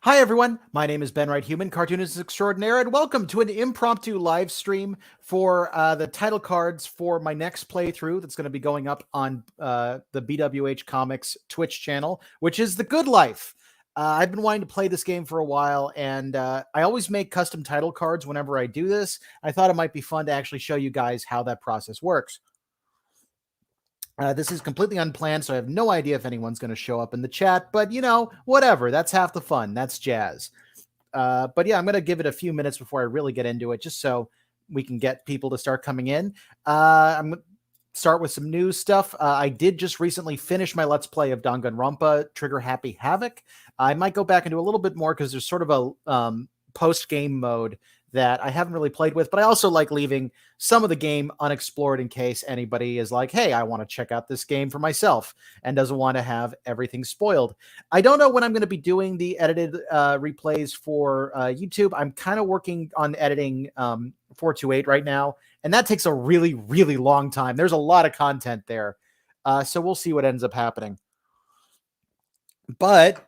Hi, everyone. My name is Ben Wright Human, cartoonist extraordinaire, and welcome to an impromptu live stream for the title cards for my next playthrough that's going to be going up on the BWHComics Twitch channel, which is The Good Life. I've been wanting to play this game for a while, and I always make custom title cards whenever I do this. I thought it might be fun to actually show you guys how that process works. This is completely unplanned, so I have no idea if anyone's going to show up in the chat, but you know, whatever. That's half the fun. That's jazz. But yeah, I'm going to give it a few minutes before I really get into it, just so we can get people to start coming in. I'm going to start with some news stuff. I did just recently finish my Let's Play of Danganronpa Trigger Happy Havoc. I might go back and do a little bit more because there's sort of a post-game mode that I haven't really played with, but I also like leaving some of the game unexplored in case anybody is like, hey, I want to check out this game for myself and doesn't want to have everything spoiled. I don't know when I'm going to be doing the edited replays for YouTube. I'm kind of working on editing 428 right now, and that takes a really, really long time. There's a lot of content there. So we'll see what ends up happening. But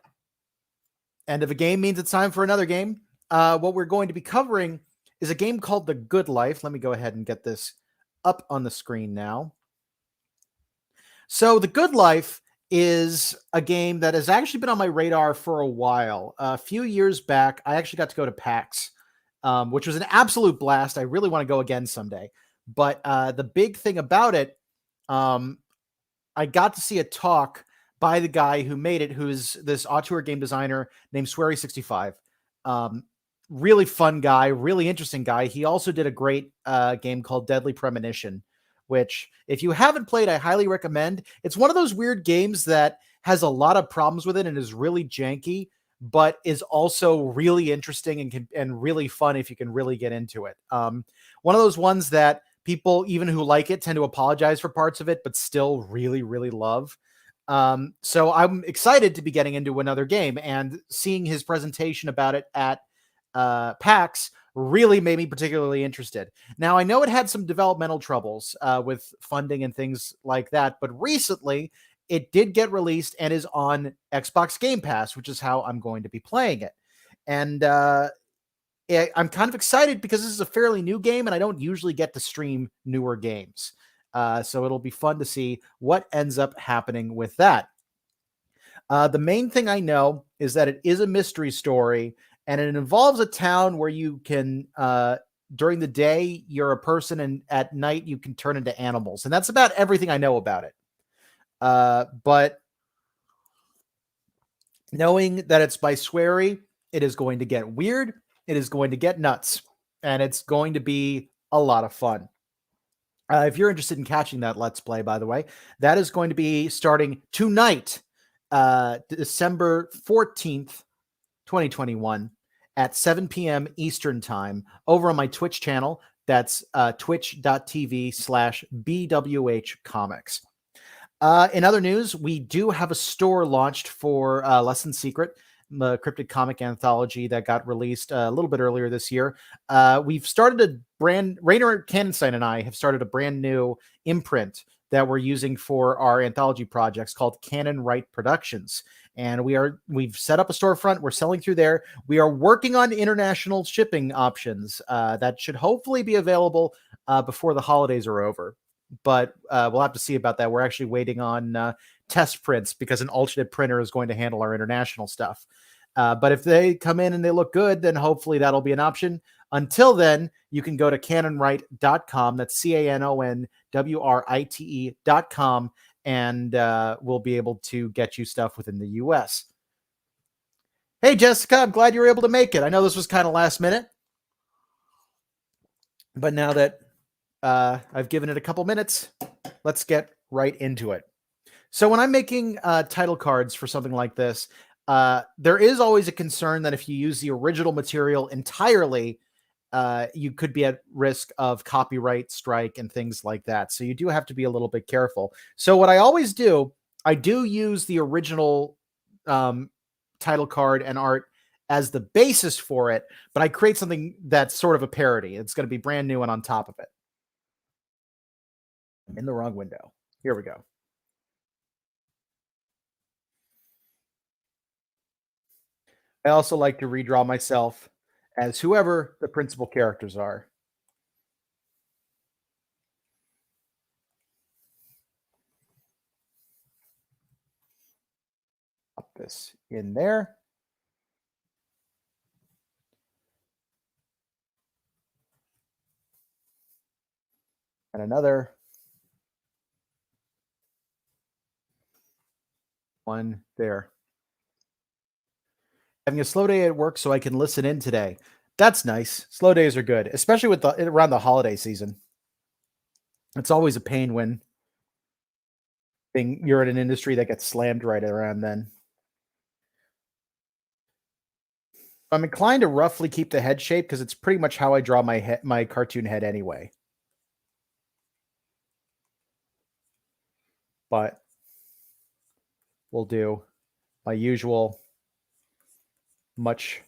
end of a game means it's time for another game. What we're going to be covering is a game called The Good Life. Let me go ahead and get this up on the screen now. So The Good Life is a game that has actually been on my radar for a while. A few years back, I actually got to go to PAX, which was an absolute blast. I really want to go again someday. But the big thing about it, I got to see a talk by the guy who made it, who's this auteur game designer named Swery65. Really fun guy, really interesting guy. He also did a great game called Deadly Premonition, which if you haven't played, I highly recommend. It's one of those weird games that has a lot of problems with it and is really janky, but is also really interesting and really fun if you can really get into it. One of those ones that people, even who like it, tend to apologize for parts of it, but still really, really love. So I'm excited to be getting into another game, and seeing his presentation about it at PAX really made me particularly interested. Now, I know it had some developmental troubles with funding and things like that, but recently it did get released and is on Xbox Game Pass, which is how I'm going to be playing it. And I'm kind of excited because this is a fairly new game, and I don't usually get to stream newer games. So it'll be fun to see what ends up happening with that. The main thing I know is that it is a mystery story, and it involves a town where you can, during the day, you're a person, and at night, you can turn into animals. And that's about everything I know about it. But knowing that it's by Swery, it is going to get weird, it is going to get nuts, and it's going to be a lot of fun. If you're interested in catching that Let's Play, by the way, that is going to be starting tonight, December 14th, 2021, at 7 p.m. Eastern Time, over on my Twitch channel. That's twitch.tv/BWHComics. In other news, we do have a store launched for Less Than Secret, the cryptid comic anthology that got released a little bit earlier this year. We've started a Rainer Kannenstein and I have started a brand new imprint that we're using for our anthology projects called Cannon Wright Productions. And we've set up a storefront. We're selling through there. We are working on international shipping options that should hopefully be available before the holidays are over. But we'll have to see about that. We're actually waiting on test prints because an alternate printer is going to handle our international stuff. But if they come in and they look good, then hopefully that'll be an option. Until then, you can go to canonwrite.com. That's CANONWRITE.com. And we'll be able to get you stuff within the US. Hey, Jessica, I'm glad you were able to make it. I know this was kind of last minute, but now that I've given it a couple minutes, let's get right into it. So when I'm making title cards for something like this, there is always a concern that if you use the original material entirely, you could be at risk of copyright strike and things like that. So you do have to be a little bit careful. So what I always do, I do use the original title card and art as the basis for it, but I create something that's sort of a parody. It's going to be brand new and on top of it. I'm in the wrong window. Here we go. I also like to redraw myself as whoever the principal characters are. Pop this in there. And another one there. Having a slow day at work so I can listen in today. That's nice. Slow days are good, especially with around the holiday season. It's always a pain when you're in an industry that gets slammed right around then. I'm inclined to roughly keep the head shape because it's pretty much how I draw my cartoon head anyway. But we'll do my usual much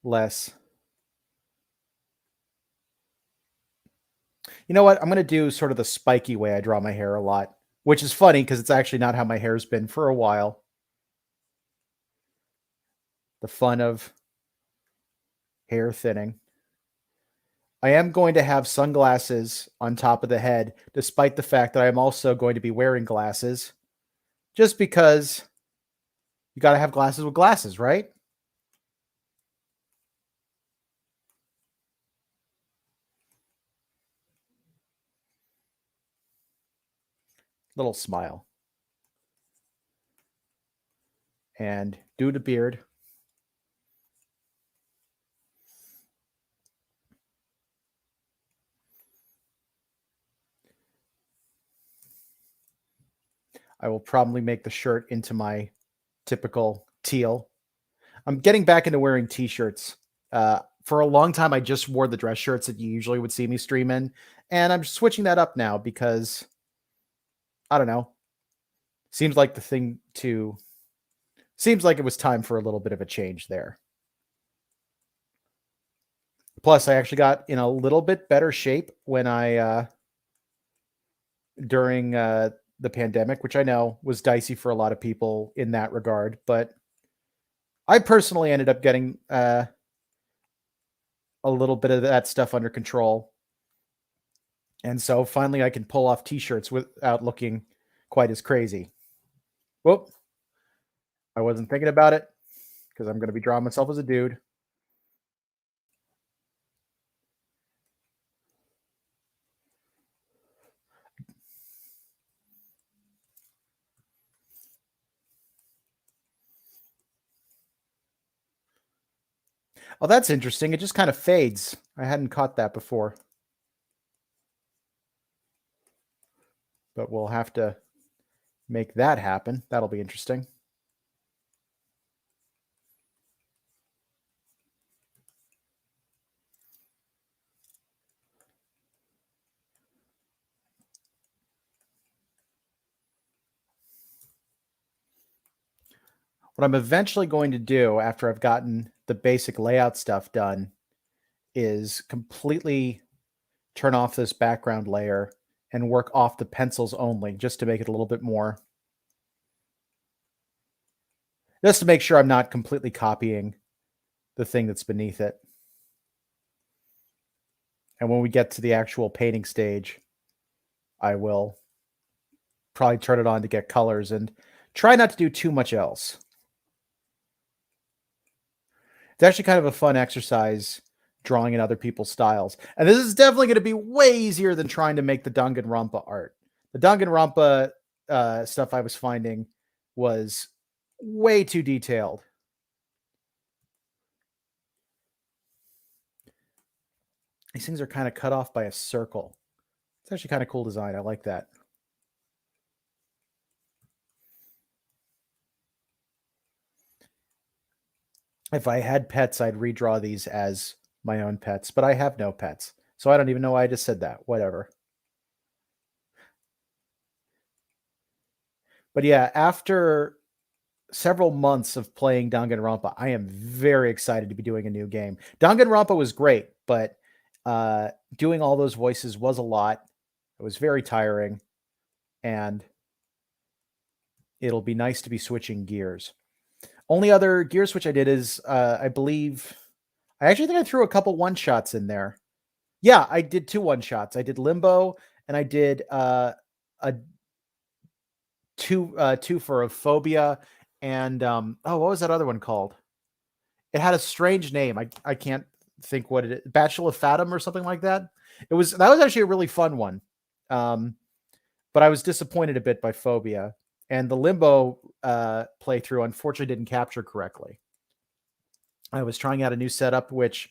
less. You know what? I'm going to do sort of the spiky way I draw my hair a lot, which is funny because it's actually not how my hair's been for a while. The fun of hair thinning. I am going to have sunglasses on top of the head, despite the fact that I'm also going to be wearing glasses, just because you got to have glasses with glasses, right? Little smile. And do the beard. I will probably make the shirt into my typical teal. I'm getting back into wearing t-shirts. For a long time, I just wore the dress shirts that you usually would see me stream in, and I'm switching that up now because I don't know. Seems like the thing to. Seems like it was time for a little bit of a change there. Plus, I actually got in a little bit better shape when I during the pandemic, which I know was dicey for a lot of people in that regard, but I personally ended up getting a little bit of that stuff under control. And so finally I can pull off t-shirts without looking quite as crazy. Whoop. I wasn't thinking about it because I'm going to be drawing myself as a dude. Oh, that's interesting. It just kind of fades. I hadn't caught that before. But we'll have to make that happen. That'll be interesting. What I'm eventually going to do after I've gotten the basic layout stuff done is completely turn off this background layer and work off the pencils only just to make it a little bit more. Just to make sure I'm not completely copying the thing that's beneath it. And when we get to the actual painting stage, I will probably turn it on to get colors and try not to do too much else. It's actually kind of a fun exercise drawing in other people's styles. And this is definitely going to be way easier than trying to make the Danganronpa art. The Danganronpa stuff I was finding was way too detailed. These things are kind of cut off by a circle. It's actually kind of cool design. I like that. If I had pets, I'd redraw these as my own pets, but I have no pets. So I don't even know why I just said that. Whatever. But yeah, after several months of playing Danganronpa, I am very excited to be doing a new game. Danganronpa was great, but doing all those voices was a lot. It was very tiring, and it'll be nice to be switching gears. Only other gear switch I did is, I believe, I actually think I threw a couple one shots in there. Yeah, I did 2 one shots. I did Limbo and I did a 2 for a Phobia and oh, what was that other one called? It had a strange name. I can't think what it is. Bachelor of Fathom or something like that. That was actually a really fun one. But I was disappointed a bit by Phobia. And the Limbo playthrough unfortunately didn't capture correctly. I was trying out a new setup, which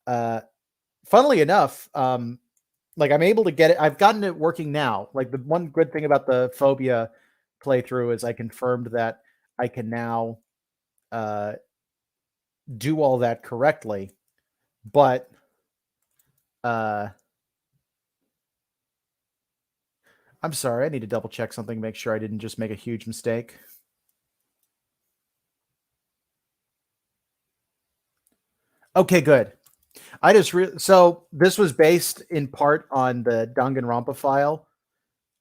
funnily enough, like I'm able to get it. I've gotten it working now. Like the one good thing about the Phobia playthrough is I confirmed that I can now do all that correctly. But I'm sorry, I need to double check something, make sure I didn't just make a huge mistake. Okay, good. So this was based in part on the Danganronpa file.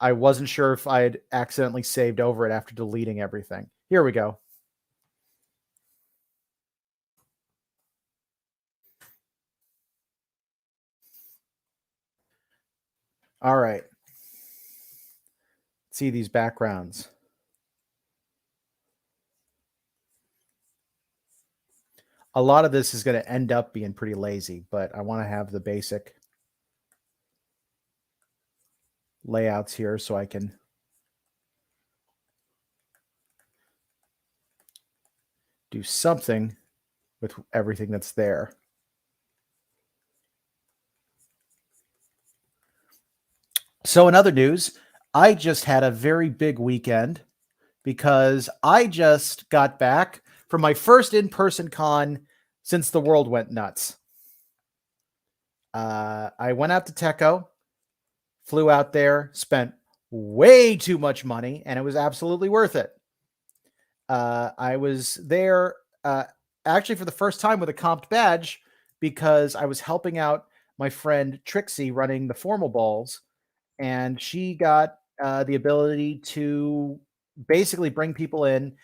I wasn't sure if I had accidentally saved over it after deleting everything. Here we go. All right. See these backgrounds. A lot of this is going to end up being pretty lazy, but I want to have the basic layouts here so I can do something with everything that's there. So in other news, I just had a very big weekend because I just got back from my first in-person con since the world went nuts. I went out to Teco, flew out there, spent way too much money, and it was absolutely worth it. I was there actually for the first time with a comped badge because I was helping out my friend Trixie running the formal balls, and she got the ability to basically bring people in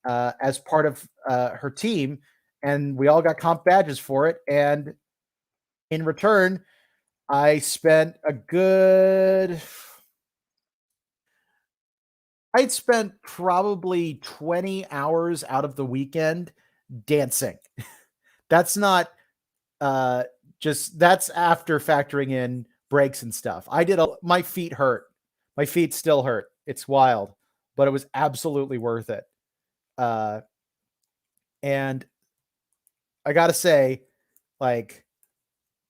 as part of her team, and we all got comp badges for it. And in return, I spent I'd spent probably 20 hours out of the weekend dancing. That's not that's after factoring in breaks and stuff. My feet hurt. My feet still hurt. It's wild, but it was absolutely worth it. And I got to say, like,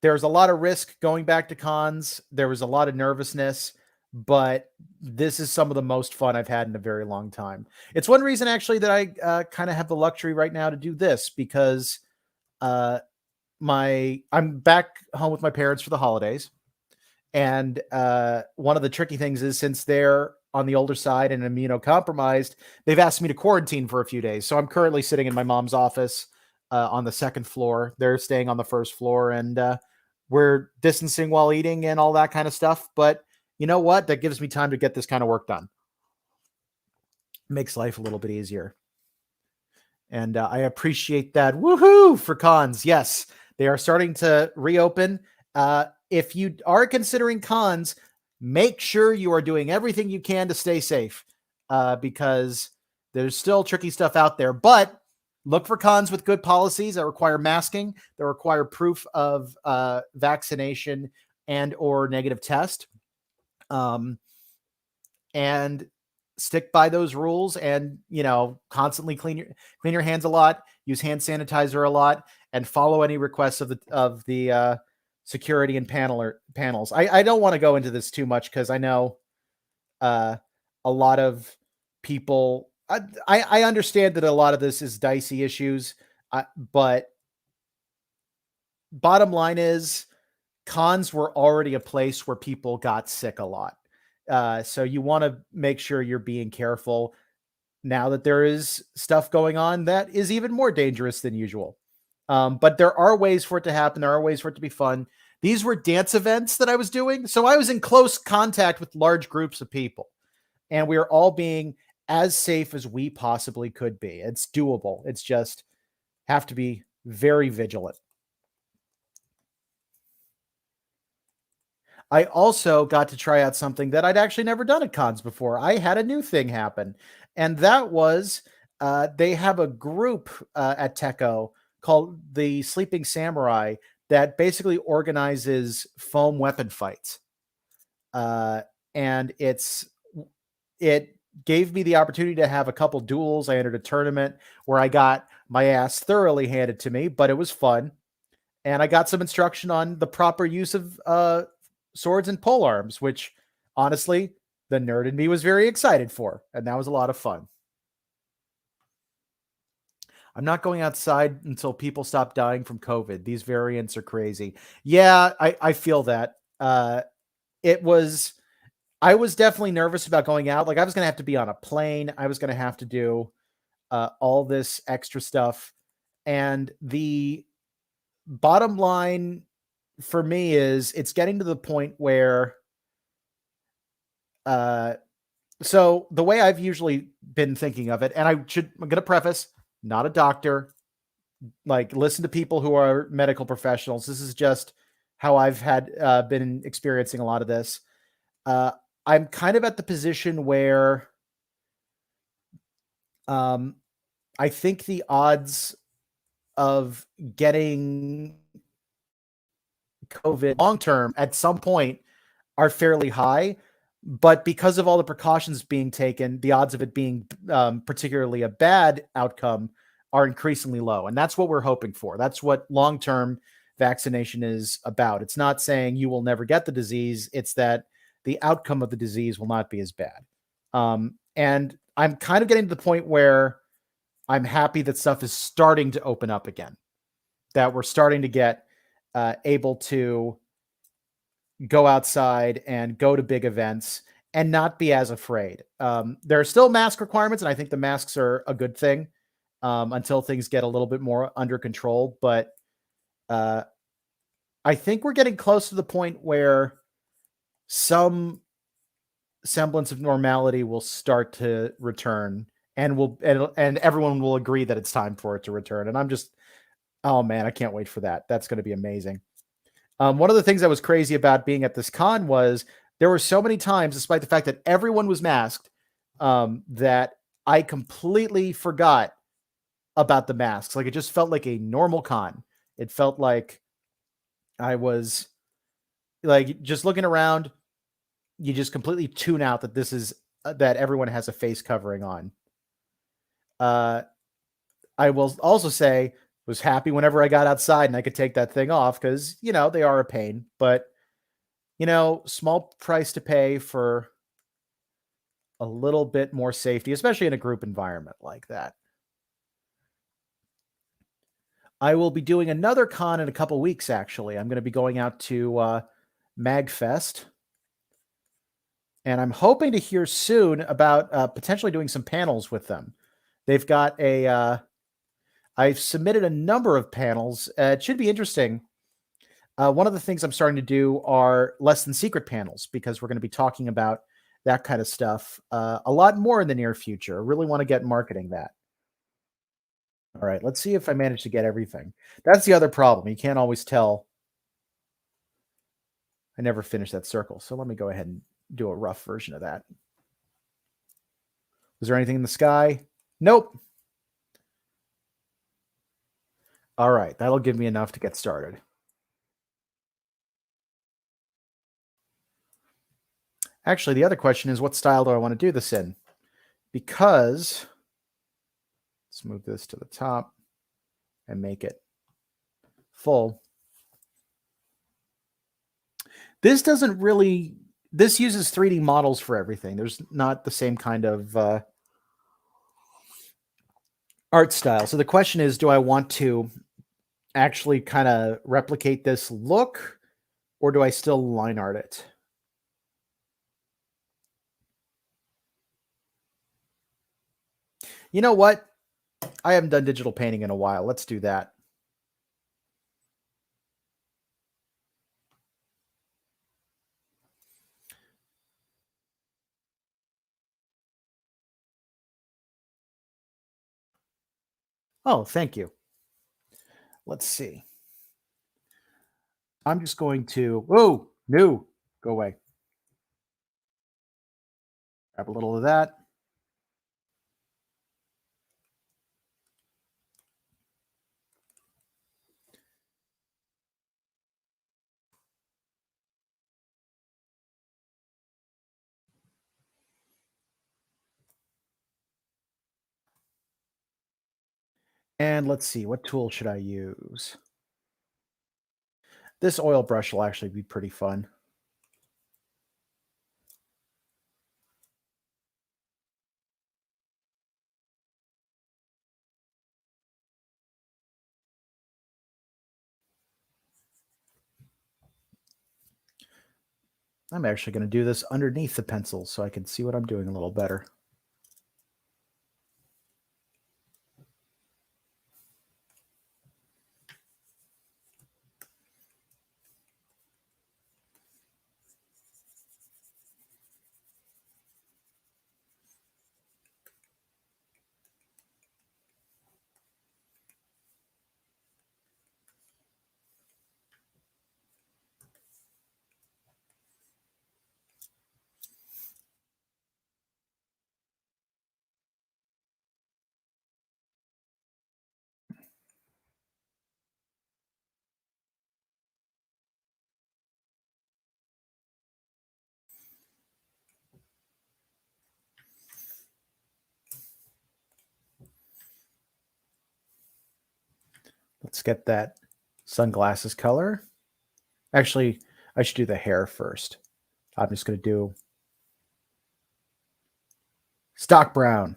there's a lot of risk going back to cons. There was a lot of nervousness, but this is some of the most fun I've had in a very long time. It's one reason actually that I kind of have the luxury right now to do this because I'm back home with my parents for the holidays. And one of the tricky things is since they're on the older side and immunocompromised, they've asked me to quarantine for a few days. So I'm currently sitting in my mom's office on the second floor. They're staying on the first floor, and we're distancing while eating and all that kind of stuff. But you know what? That gives me time to get this kind of work done. Makes life a little bit easier. And I appreciate that. Woohoo for cons. Yes, they are starting to reopen. If you are considering cons, make sure you are doing everything you can to stay safe because there's still tricky stuff out there. But look for cons with good policies that require masking, that require proof of vaccination and or negative test. And stick by those rules and, constantly clean your hands a lot, use hand sanitizer a lot, and follow any requests of the security and panels. I don't want to go into this too much because I know a lot of people. I understand that a lot of this is dicey issues, but bottom line is cons were already a place where people got sick a lot. So you want to make sure you're being careful now that there is stuff going on that is even more dangerous than usual. But there are ways for it to happen. There are ways for it to be fun. These were dance events that I was doing. So I was in close contact with large groups of people, and we are all being as safe as we possibly could be. It's doable. It's just have to be very vigilant. I also got to try out something that I'd actually never done at cons before. I had a new thing happen, and that was they have a group at Techo called the Sleeping Samurai that basically organizes foam weapon fights. Uh, and it gave me the opportunity to have a couple duels. I entered a tournament where I got my ass thoroughly handed to me, but it was fun. And I got some instruction on the proper use of swords and pole arms, which honestly, the nerd in me was very excited for. And that was a lot of fun. I'm not going outside until people stop dying from COVID. These variants are crazy. Yeah, I feel that. It was, I was definitely nervous about going out. Like I was going to have to be on a plane. I was going to have to do all this extra stuff. And the bottom line for me is it's getting to the point where so the way I've usually been thinking of it, and I'm going to preface, not a doctor, like listen to people who are medical professionals. This is just how I've had been experiencing a lot of this. I'm kind of at the position where I think the odds of getting COVID long term at some point are fairly high, but because of all the precautions being taken, the odds of it being particularly a bad outcome are increasingly low. And that's what we're hoping for. That's what long-term vaccination is about. It's not saying you will never get the disease. It's that the outcome of the disease will not be as bad. And I'm kind of getting to the point where I'm happy that stuff is starting to open up again, that we're starting to get able to go outside and go to big events and not be as afraid. There are still mask requirements, and I think the masks are a good thing until things get a little bit more under control. But I think we're getting close to the point where some semblance of normality will start to return, and and everyone will agree that it's time for it to return. And I'm just, oh man, I can't wait for that. That's going to be amazing. One of the things that was crazy about being at this con was there were so many times, despite the fact that everyone was masked, that I completely forgot about the masks. Like it just felt like a normal con. It felt like I was like just looking around. You just completely tune out that this is that everyone has a face covering on. I will also say was happy whenever I got outside and I could take that thing off because, you know, they are a pain, but you know, small price to pay for a little bit more safety, especially in a group environment like that. I will be doing another con in a couple weeks, actually. I'm going to be going out to MagFest, and I'm hoping to hear soon about potentially doing some panels with them. They've got I've submitted a number of panels. It should be interesting. One of the things I'm starting to do are less than secret panels because we're going to be talking about that kind of stuff a lot more in the near future. I really want to get marketing that. All right, let's see if I manage to get everything. That's the other problem. You can't always tell. I never finished that circle. So let me go ahead and do a rough version of that. Was there anything in the sky? Nope. All right, that'll give me enough to get started. Actually, the other question is what style do I want to do this in? Because let's move this to the top and make it full. This doesn't really, this uses 3D models for everything. There's not the same kind of art style. So the question is, do I want to actually kind of replicate this look or do I still line art it? You know what? I haven't done digital painting in a while. Let's do that. Oh, thank you. Let's see. I'm just going to, whoa, no, go away. Grab a little of that. And let's see, what tool should I use? This oil brush will actually be pretty fun. I'm actually going to do this underneath the pencil so I can see what I'm doing a little better. Let's get that sunglasses color. Actually, I should do the hair first. I'm just going to do stock brown.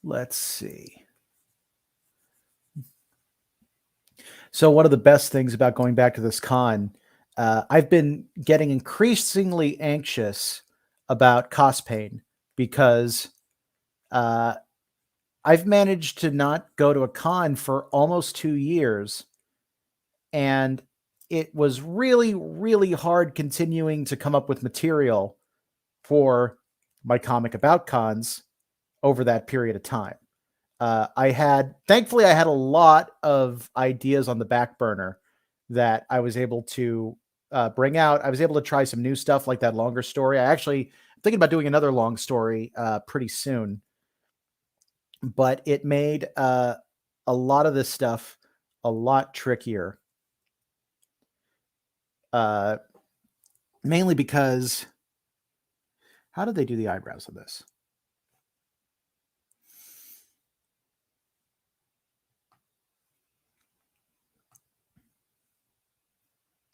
Let's see. So one of the best things about going back to this con, I've been getting increasingly anxious about cost pain because uh, I've managed to not go to a con for almost 2 years, and it was really, really hard continuing to come up with material for my comic about cons over that period of time. Thankfully, I had a lot of ideas on the back burner that I was able to bring out. I was able to try some new stuff like that longer story. I actually thinking about doing another long story pretty soon, but it made a lot of this stuff a lot trickier. Uh, Mainly because how did they do the eyebrows of this?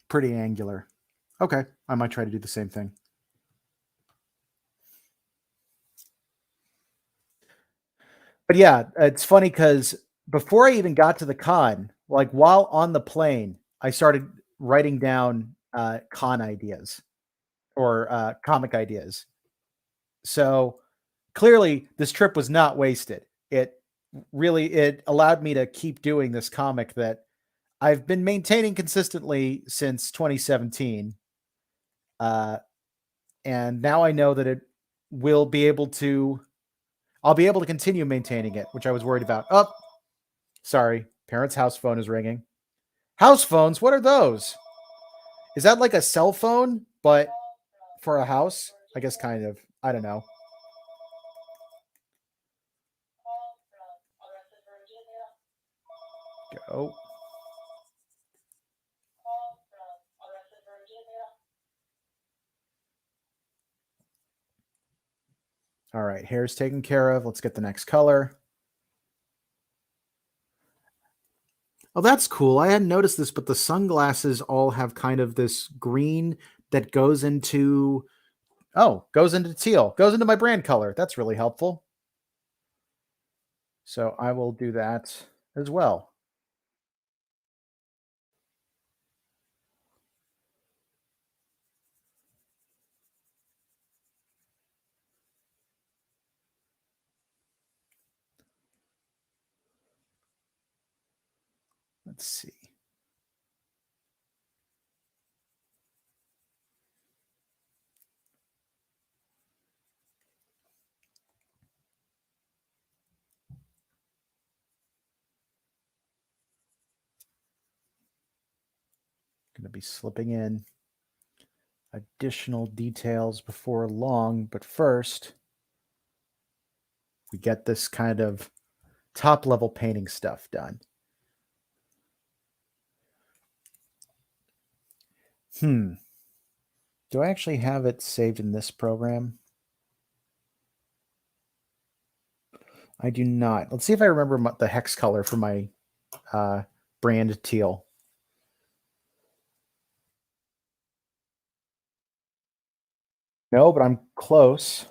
Pretty angular. Okay, I might try to do the same thing. But yeah, it's funny because before I even got to the con, like while on the plane, I started writing down con ideas or comic ideas. So clearly, this trip was not wasted. It allowed me to keep doing this comic that I've been maintaining consistently since 2017, uh, and now I know that it will be able to. I'll be able to continue maintaining it, which I was worried about. Oh, sorry, parents' house phone is ringing. House phones, what are those? Is that like a cell phone, but for a house? I guess kind of. I don't know. Go. All right, hair's taken care of. Let's get the next color. Oh, that's cool. I hadn't noticed this, but the sunglasses all have kind of this green that goes into teal, goes into my brand color. That's really helpful. So I will do that as well. Let's see. Going to be slipping in additional details before long, but first we get this kind of top level painting stuff done. Do I actually have it saved in this program? I do not. Let's see if I remember the hex color for my brand teal. No, but I'm close.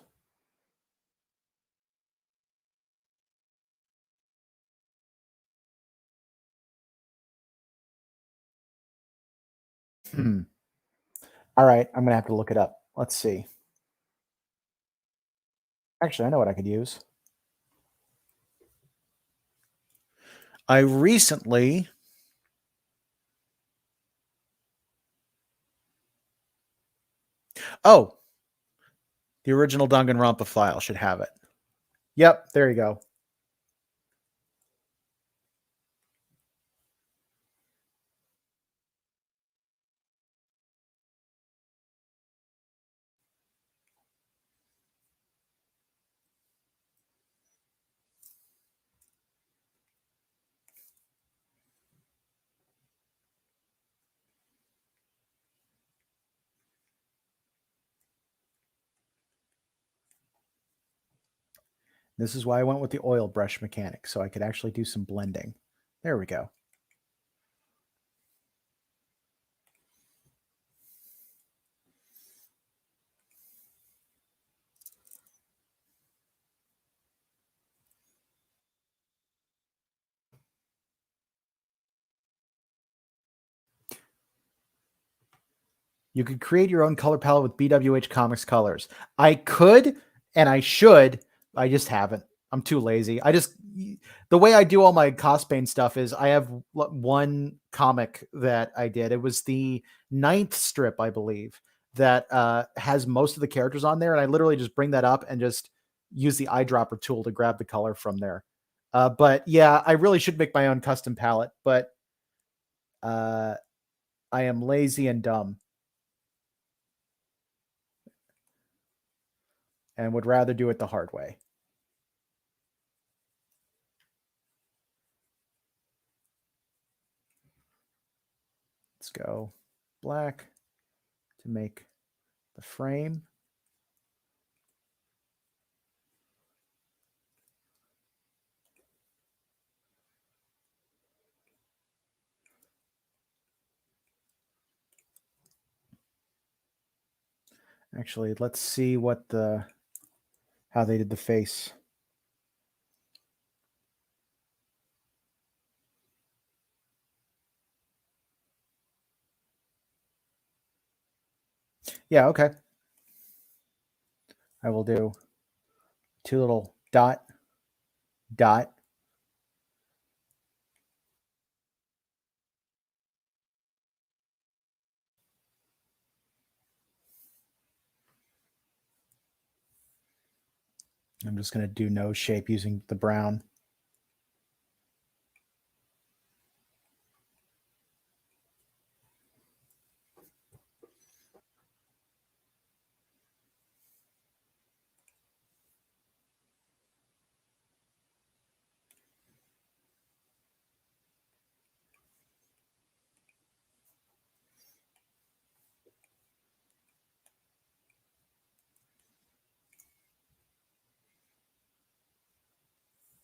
All right, I'm going to have to look it up. Let's see. Actually, I know what I could use. I recently the original Danganronpa file should have it. Yep, there you go. This is why I went with the oil brush mechanic, so I could actually do some blending. There we go. You could create your own color palette with BWHComics colors. I could, and I should. I just haven't. I'm too lazy. The way I do all my Cospain stuff is I have one comic that I did. It was the 9th strip, I believe, that has most of the characters on there. And I literally just bring that up and just use the eyedropper tool to grab the color from there. But yeah, I really should make my own custom palette, but I am lazy and dumb. And would rather do it the hard way. Let's go black to make the frame. Actually, let's see how they did the face. Yeah, okay. I will do 2 little dot. I'm just going to do nose shape using the brown.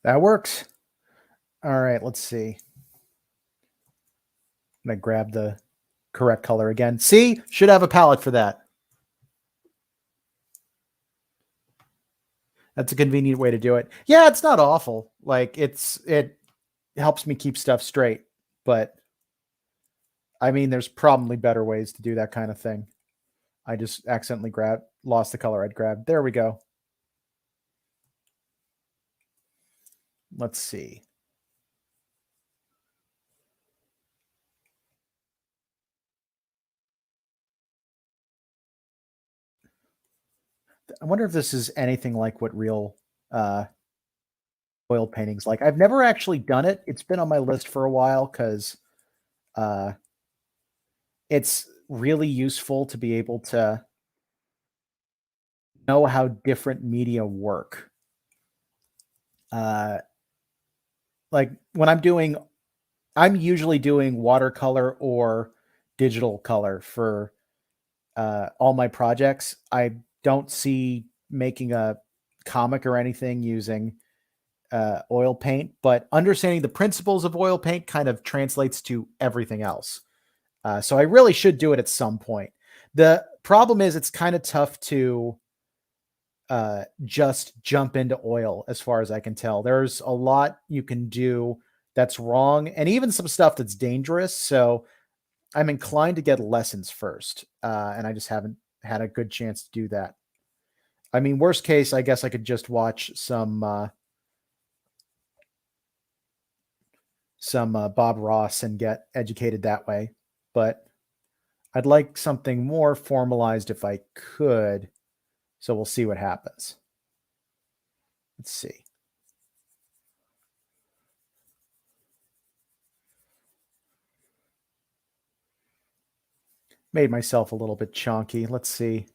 That works. All right, let's see. I'm going to grab the correct color again. See, should have a palette for that. That's a convenient way to do it. Yeah, it's not awful. Like it helps me keep stuff straight, but I mean, there's probably better ways to do that kind of thing. I just accidentally lost the color I'd grabbed. There we go. Let's see. I wonder if this is anything like what real oil painting's like. I've never actually done it. It's been on my list for a while because uh, it's really useful to be able to know how different media work. Uh, like when I'm usually doing watercolor or digital color for all my projects. I don't see making a comic or anything using oil paint, but understanding the principles of oil paint kind of translates to everything else. So I really should do it at some point. The problem is it's kind of tough to just jump into oil, as far as I can tell. There's a lot you can do that's wrong, and even some stuff that's dangerous. So I'm inclined to get lessons first, and I just haven't had a good chance to do that. I mean, worst case, I guess I could just watch some Bob Ross and get educated that way. But I'd like something more formalized if I could. So we'll see what happens. Let's see. Made myself a little bit chunky. Let's see.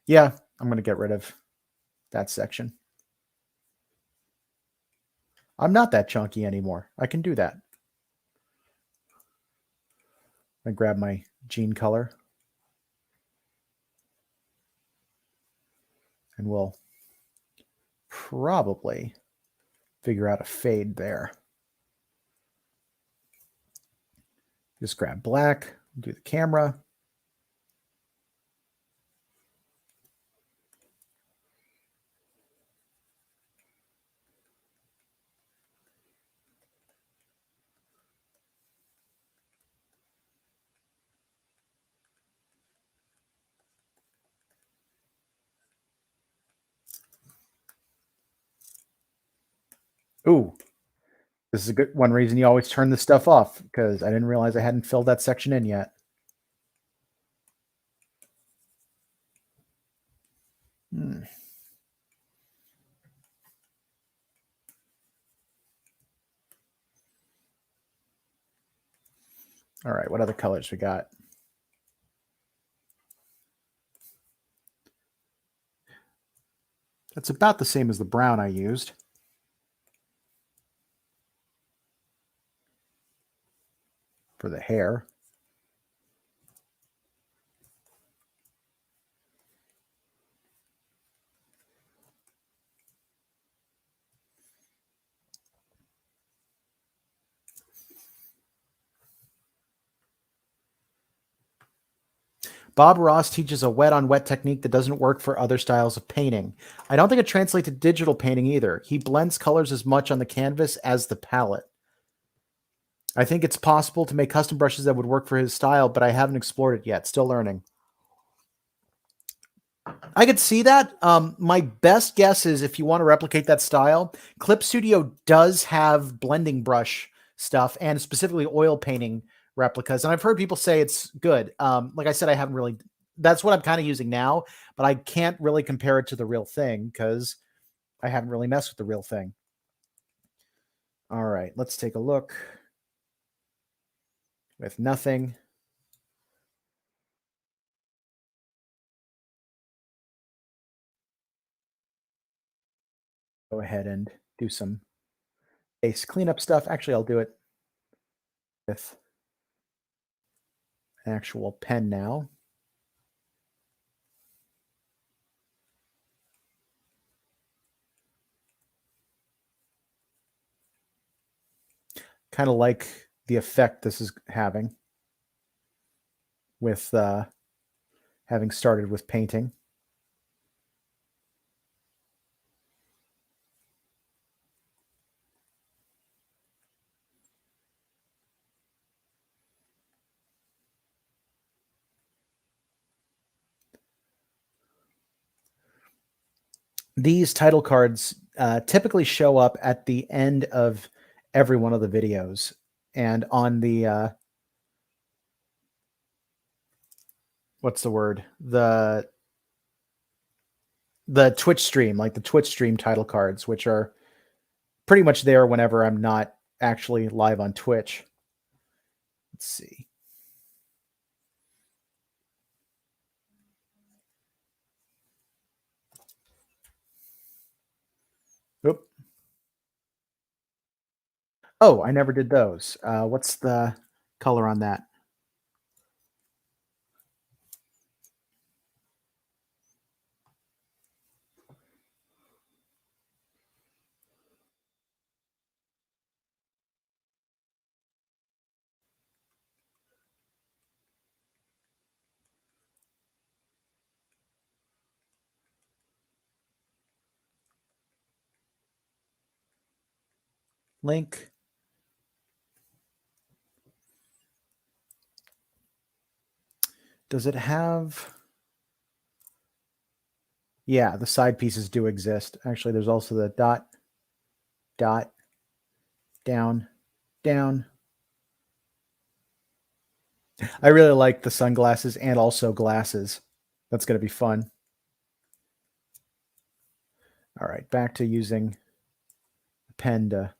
Yeah, I'm going to get rid of that section. I'm not that chunky anymore. I can do that. I grab my gene color and we'll probably figure out a fade there. Just grab black, do the camera. Ooh, this is a good one reason you always turn this stuff off, because I didn't realize I hadn't filled that section in yet. All right, what other colors we got? That's about the same as the brown I used. For the hair. Bob Ross teaches a wet on wet technique that doesn't work for other styles of painting. I don't think it translates to digital painting either. He blends colors as much on the canvas as the palette. I think it's possible to make custom brushes that would work for his style, but I haven't explored it yet. Still learning. I could see that. My best guess is if you want to replicate that style, Clip Studio does have blending brush stuff and specifically oil painting replicas. And I've heard people say it's good. Like I said, I haven't really, that's what I'm kind of using now, but I can't really compare it to the real thing because I haven't really messed with the real thing. All right, let's take a look. With nothing. Go ahead and do some base cleanup stuff. Actually, I'll do it with an actual pen now. Kind of like the effect this is having with having started with painting. These title cards typically show up at the end of every one of the videos, and on the what's the word? The the Twitch stream, like the Twitch stream title cards, which are pretty much there whenever I'm not actually live on Twitch. Let's see. Oop. Oh, I never did those. What's the color on that? Link. Does it have... Yeah, the side pieces do exist. Actually, there's also the dot, dot, down, down. I really like the sunglasses and also glasses. That's going to be fun. All right, back to using a pen to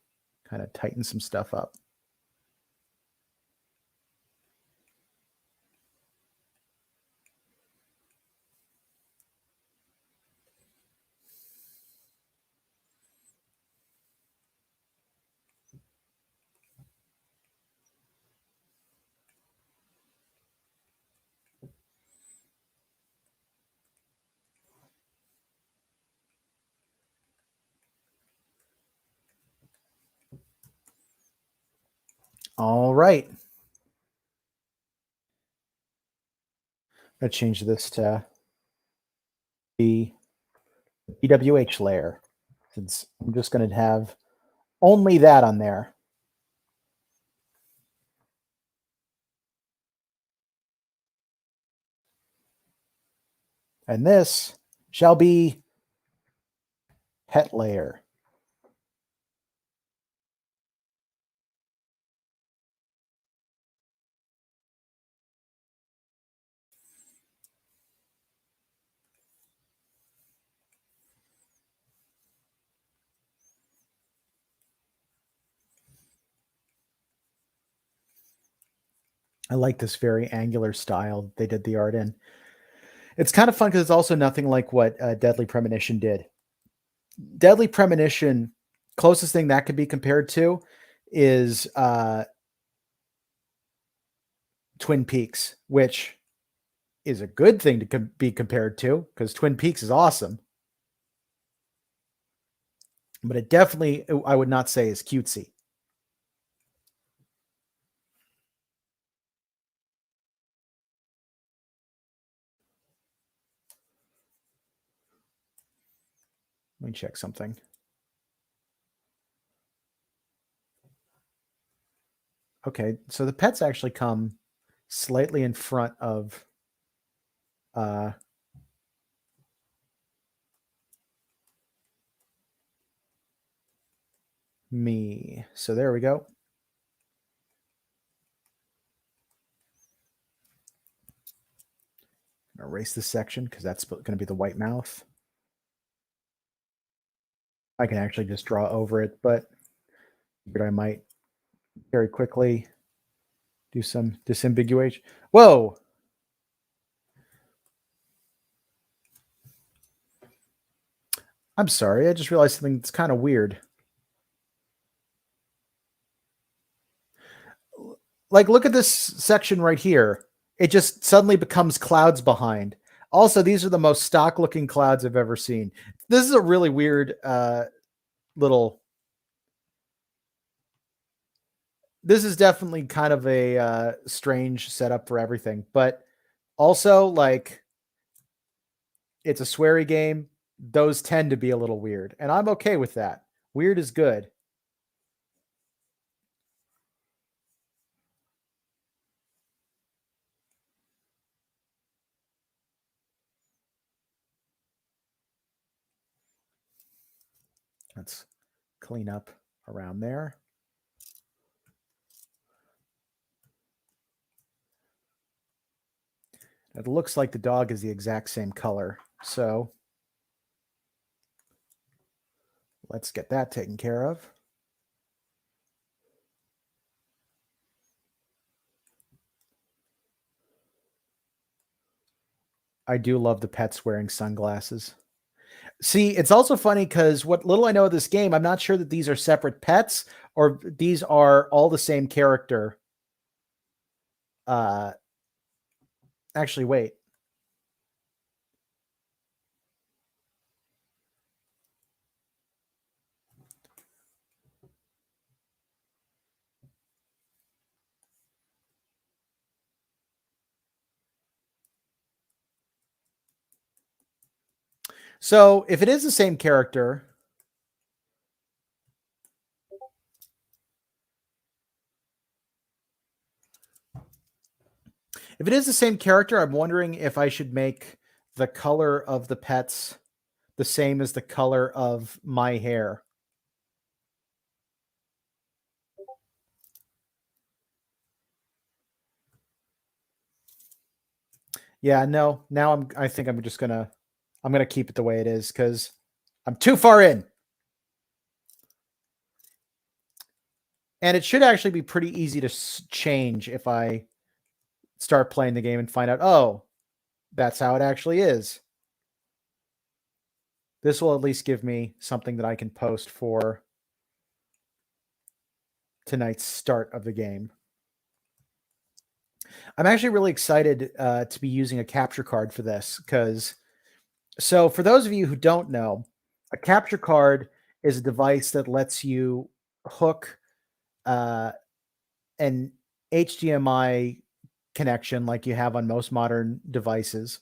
kind of tighten some stuff up. All right. I'll change this to the BWH layer, since I'm just going to have only that on there. And this shall be pet layer. I like this very angular style they did the art in. It's kind of fun because it's also nothing like what Deadly Premonition did. Deadly Premonition, closest thing that could be compared to is Twin Peaks, which is a good thing to be compared to because Twin Peaks is awesome. But it definitely, I would not say, is cutesy. Let me check something. Okay, so the pets actually come slightly in front of me. So there we go. Erase this section because that's going to be the white mouth. I can actually just draw over it, but I might very quickly do some disambiguation. Whoa! I'm sorry. I just realized something that's kind of weird. Like, look at this section right here. It just suddenly becomes clouds behind. Also, these are the most stock looking clouds I've ever seen. This is a really weird little... This is definitely kind of a strange setup for everything, but also, like, it's a sweary game. Those tend to be a little weird, and I'm okay with that. Weird is good. Let's clean up around there. It looks like the dog is the exact same color. So Let's get that taken care of. I do love the pets wearing sunglasses. See, it's also funny because what little I know of this game, I'm not sure that these are separate pets or these are all the same character. Uh, actually, wait. So if it is the same character, I'm wondering if I should make the color of the pets the same as the color of my hair. Yeah, no. Now I think I'm just gonna keep it the way it is because I'm too far in. And it should actually be pretty easy to change if I start playing the game and find out, oh, that's how it actually is. This will at least give me something that I can post for tonight's start of the game. I'm actually really excited to be using a capture card for this because, so for those of you who don't know, a capture card is a device that lets you hook an HDMI connection like you have on most modern devices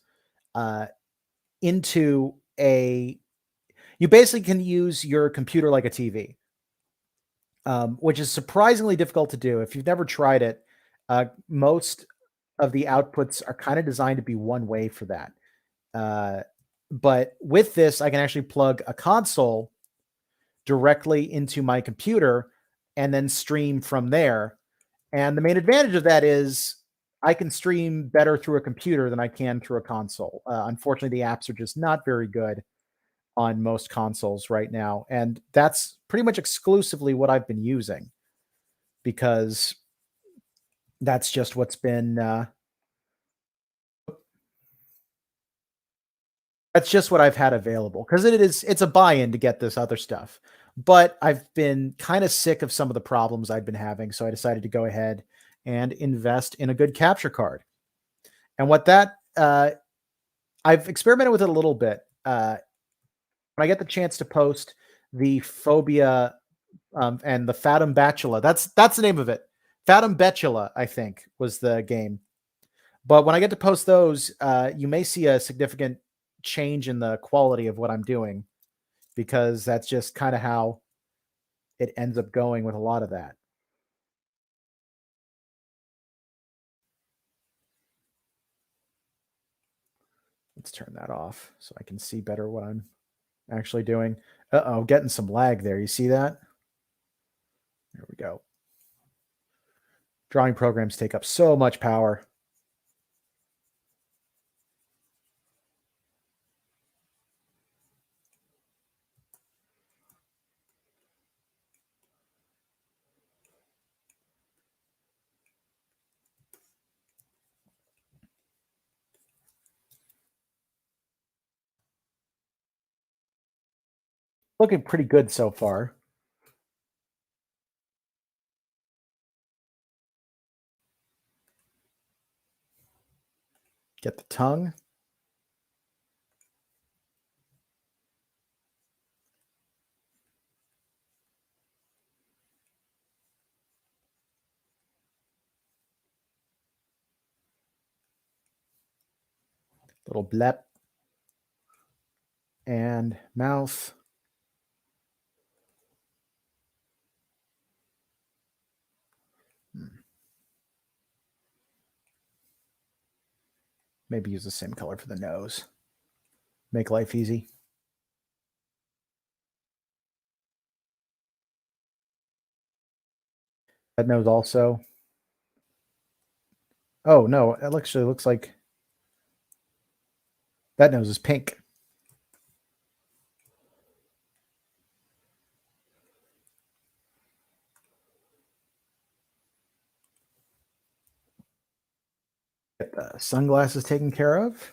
into you basically can use your computer like a TV, which is surprisingly difficult to do. If you've never tried it, most of the outputs are kind of designed to be one way for that. But with this, I can actually plug a console directly into my computer and then stream from there. And the main advantage of that is I can stream better through a computer than I can through a console. Unfortunately, the apps are just not very good on most consoles right now. And that's pretty much exclusively what I've been using because that's just what's been that's just what I've had available because it's a buy-in to get this other stuff. But I've been kind of sick of some of the problems I've been having, so I decided to go ahead and invest in a good capture card. And what that I've experimented with it a little bit. When I get the chance to post the Phobia and the Fatum Bacula, that's the name of it. Fatum Betula, I think, was the game. But when I get to post those, you may see a significant change in the quality of what I'm doing because that's just kind of how it ends up going with a lot of that. Let's turn that off so I can see better what I'm actually doing. Uh-oh, getting some lag there. You see that? There we go. Drawing programs take up so much power. Looking pretty good so far. Get the tongue. Little blep. And mouth. Maybe use the same color for the nose. Make life easy. That nose also. Oh, no. It actually looks like that nose is pink. the sunglasses taken care of.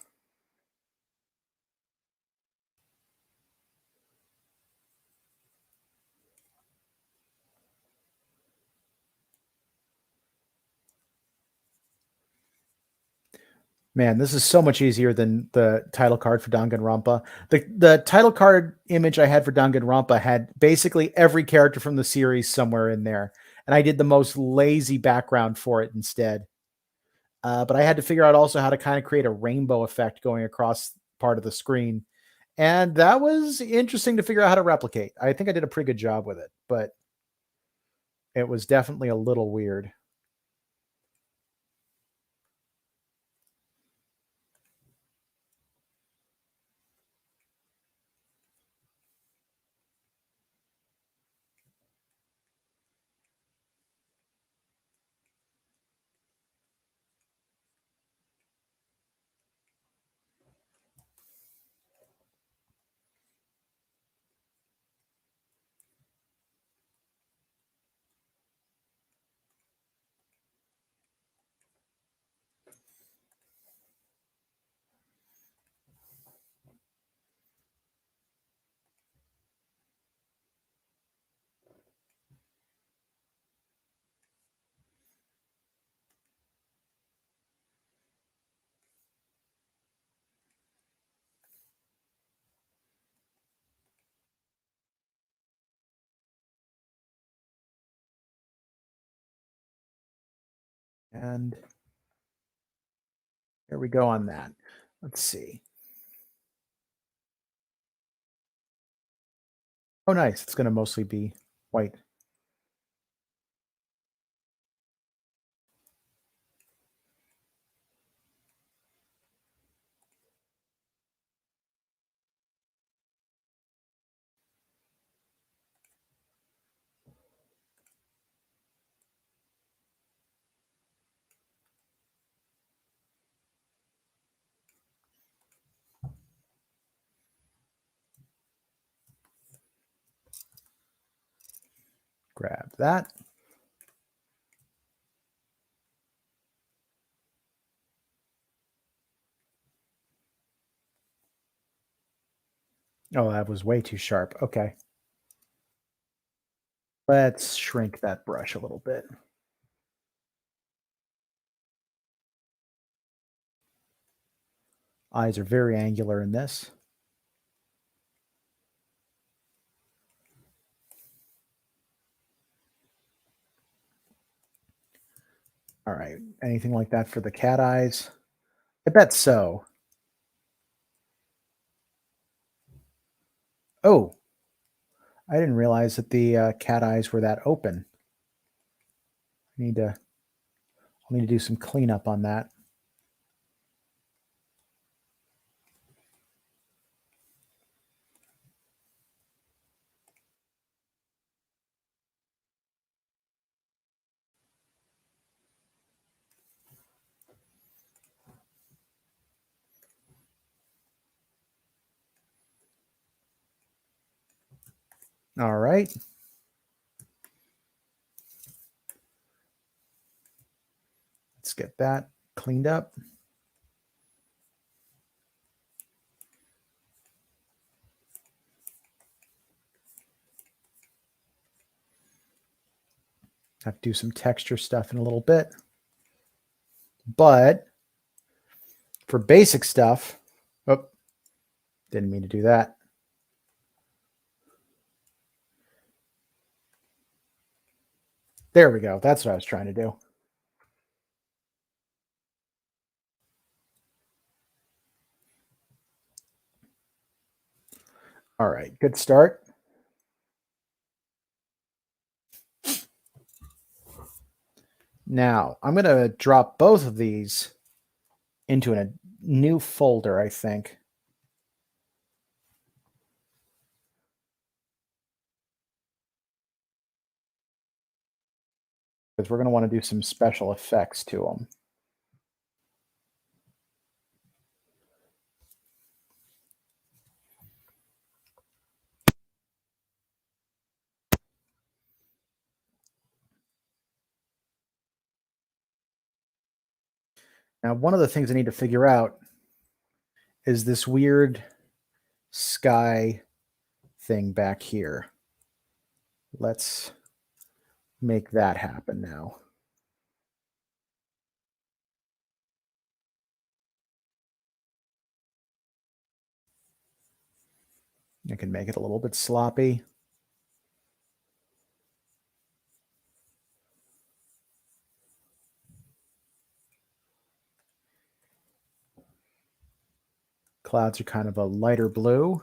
Man, this is so much easier than the title card for Danganronpa. The title card image I had for Danganronpa had basically every character from the series somewhere in there, and I did the most lazy background for it instead. But I had to figure out also how to kind of create a rainbow effect going across part of the screen, and that was interesting to figure out how to replicate. I think I did a pretty good job with it, but it was definitely a little weird. And here we go on that. Let's see. Oh, nice. It's going to mostly be white. Grab that. Oh, that was way too sharp. Okay. Let's shrink that brush a little bit. Eyes are very angular in this. All right. Anything like that for the cat eyes? I bet so. Oh, I didn't realize that the cat eyes were that open. I'll need to do some cleanup on that. All right. Let's get that cleaned up. Have to do some texture stuff in a little bit. But for basic stuff, oh, didn't mean to do that. There we go. That's what I was trying to do. All right, good start. Now, I'm going to drop both of these into a new folder, I think. Because we're going to want to do some special effects to them. Now, one of the things I need to figure out is this weird sky thing back here. Let's make that happen now. I can make it a little bit sloppy. Clouds are kind of a lighter blue.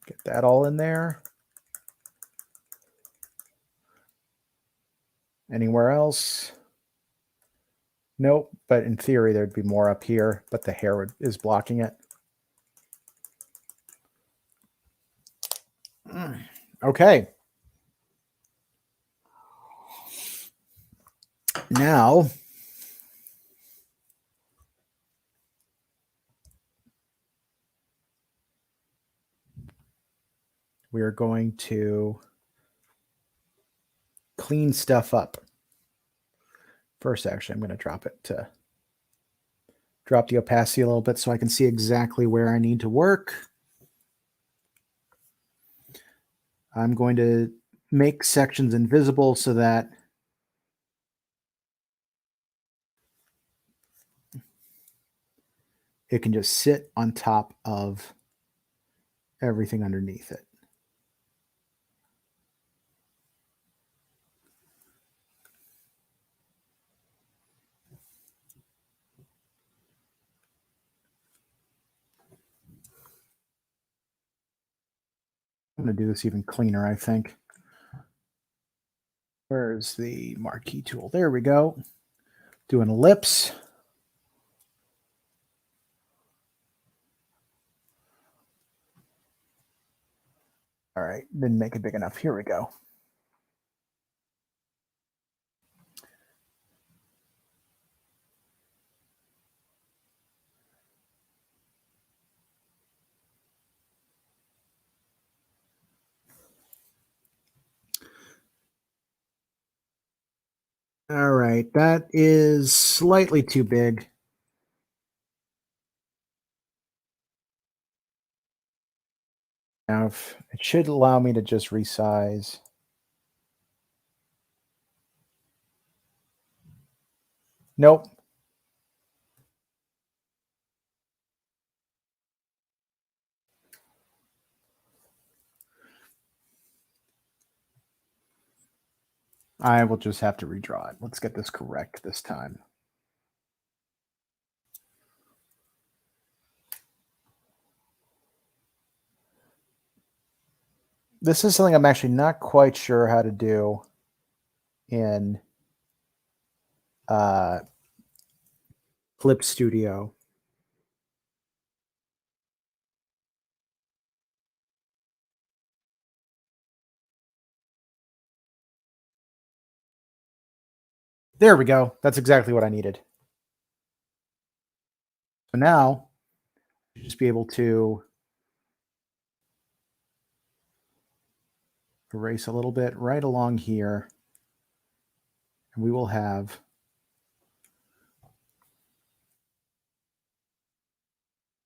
Get that all in there. Anywhere else? Nope, but in theory there'd be more up here, but the hair is blocking it. Okay. Now we are going to clean stuff up. First, actually, I'm going to drop the opacity a little bit so I can see exactly where I need to work. I'm going to make sections invisible so that it can just sit on top of everything underneath it. I'm going to do this even cleaner, I think. Where's the marquee tool? There we go. Do an ellipse. All right, didn't make it big enough. Here we go. All right, that is slightly too big. Now, it should allow me to just resize. Nope. I will just have to redraw it. Let's get this correct this time. This is something I'm actually not quite sure how to do in Clip Studio. There we go. That's exactly what I needed. So now, just be able to erase a little bit right along here. And we will have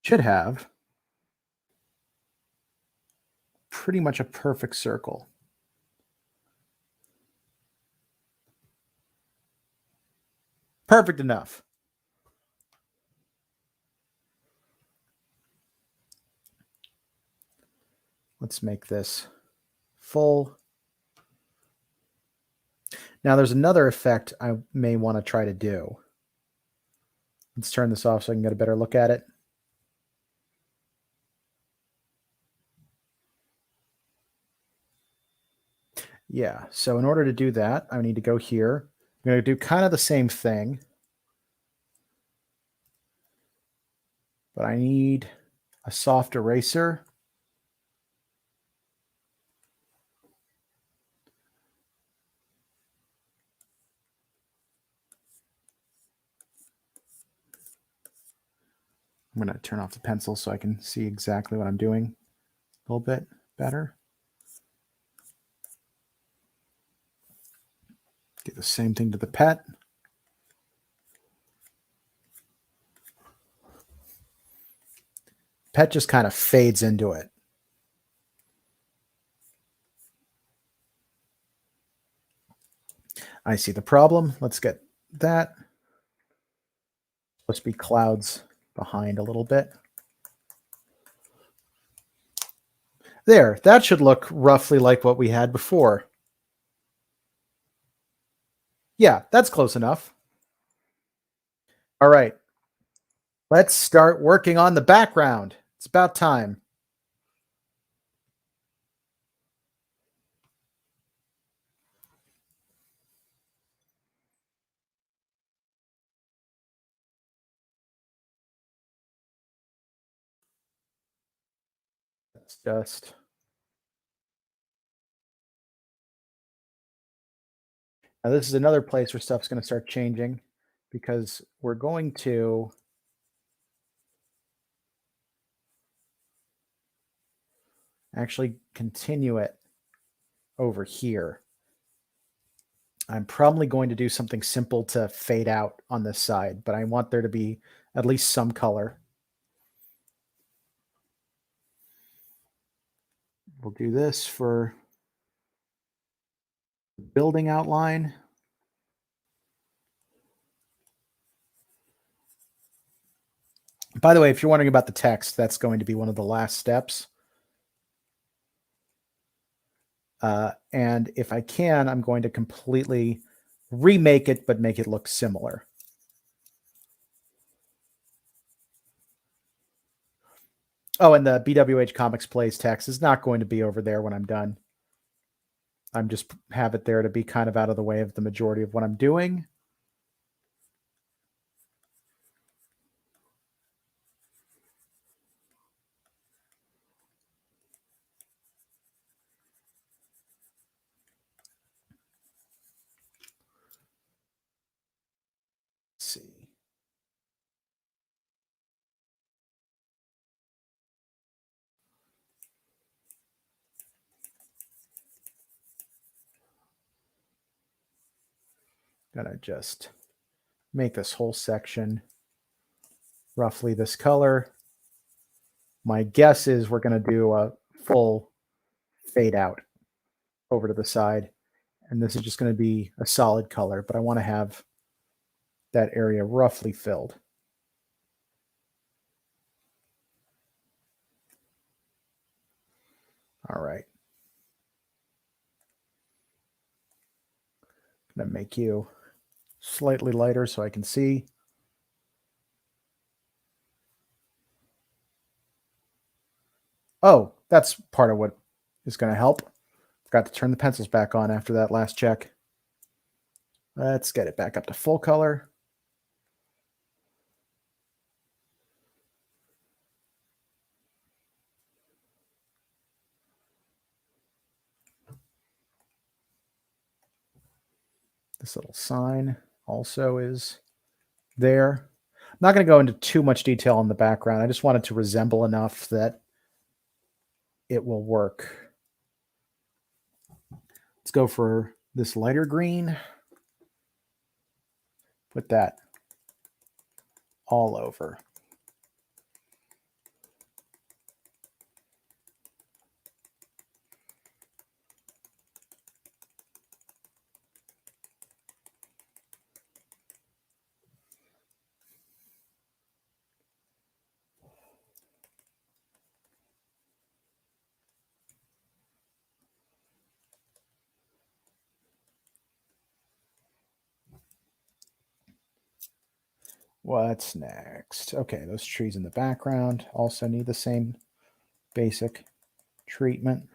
should have pretty much a perfect circle. Perfect enough. Let's make this full. Now there's another effect I may want to try to do. Let's turn this off so I can get a better look at it. Yeah, so in order to do that, I need to go here. I'm going to do kind of the same thing. but I need a soft eraser. I'm going to turn off the pencil so I can see exactly what I'm doing a little bit better. Do the same thing to the pet. Pet just kind of fades into it. I see the problem. Let's get that. Supposed to be clouds behind a little bit. There, that should look roughly like what we had before. Yeah, that's close enough. All right. Let's start working on the background. It's about time. Let's just... Now, this is another place where stuff's going to start changing because we're going to actually continue it over here. I'm probably going to do something simple to fade out on this side, but I want there to be at least some color. We'll do this for the building outline. By the way, if you're wondering about the text, that's going to be one of the last steps. And if I can, I'm going to completely remake it, but make it look similar. Oh, and the BWHComics plays text is not going to be over there when I'm done. I'm just have it there to be kind of out of the way of the majority of what I'm doing. Let's see. Gotta just make this whole section roughly this color. My guess is we're going to do a full fade out over to the side. And this is just going to be a solid color, but I want to have that area roughly filled. All right. I'm going to make you slightly lighter so I can see. Oh, that's part of what is going to help. Forgot to turn the pencils back on after that last check. Let's get it back up to full color. This little sign also is there. I'm not going to go into too much detail on the background. I just want it to resemble enough that it will work. Let's go for this lighter green. Put that all over. What's next? Okay, those trees in the background also need the same basic treatment.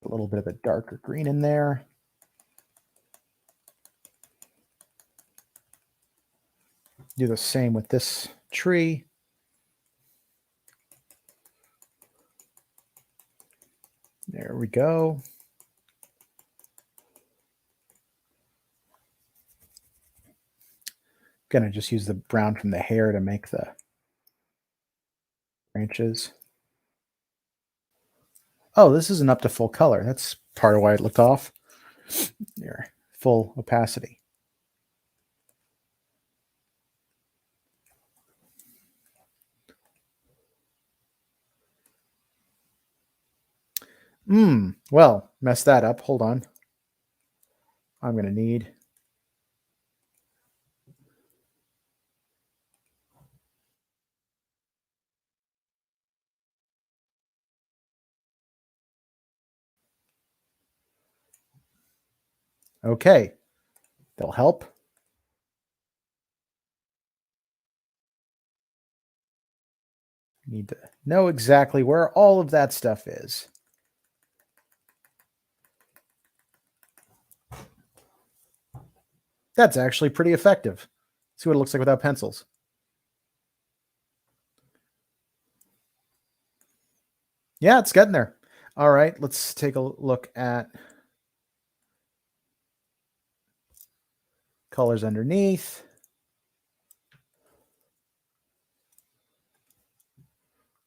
A little bit of a darker green in there. Do the same with this tree. There we go. Gonna just use the brown from the hair to make the branches. Oh, this isn't up to full color. That's part of why it looked off. There, full opacity. Well, mess that up. Hold on. I'm gonna need okay. They'll help. Need to know exactly where all of that stuff is. That's actually pretty effective. See what it looks like without pencils. Yeah, it's getting there. All right, let's take a look at colors underneath.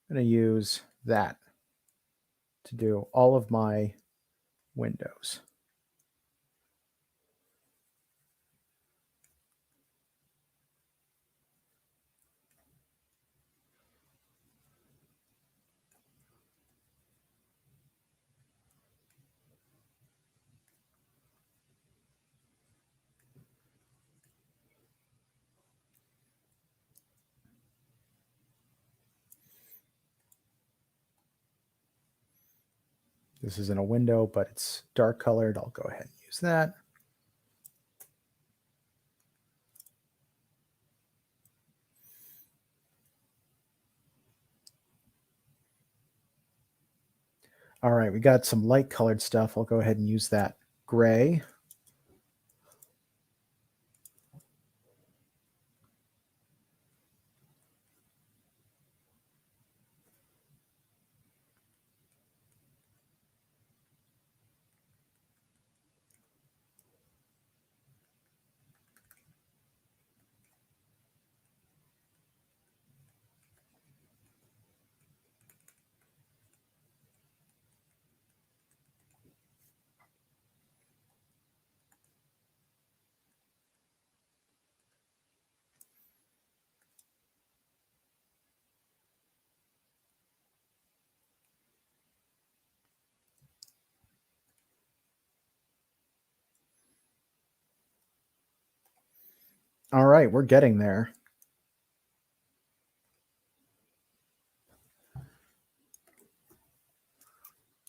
I'm going to use that to do all of my windows. This isn't a window, but it's dark colored. I'll go ahead and use that. All right, we got some light colored stuff. I'll go ahead and use that gray. All right, we're getting there.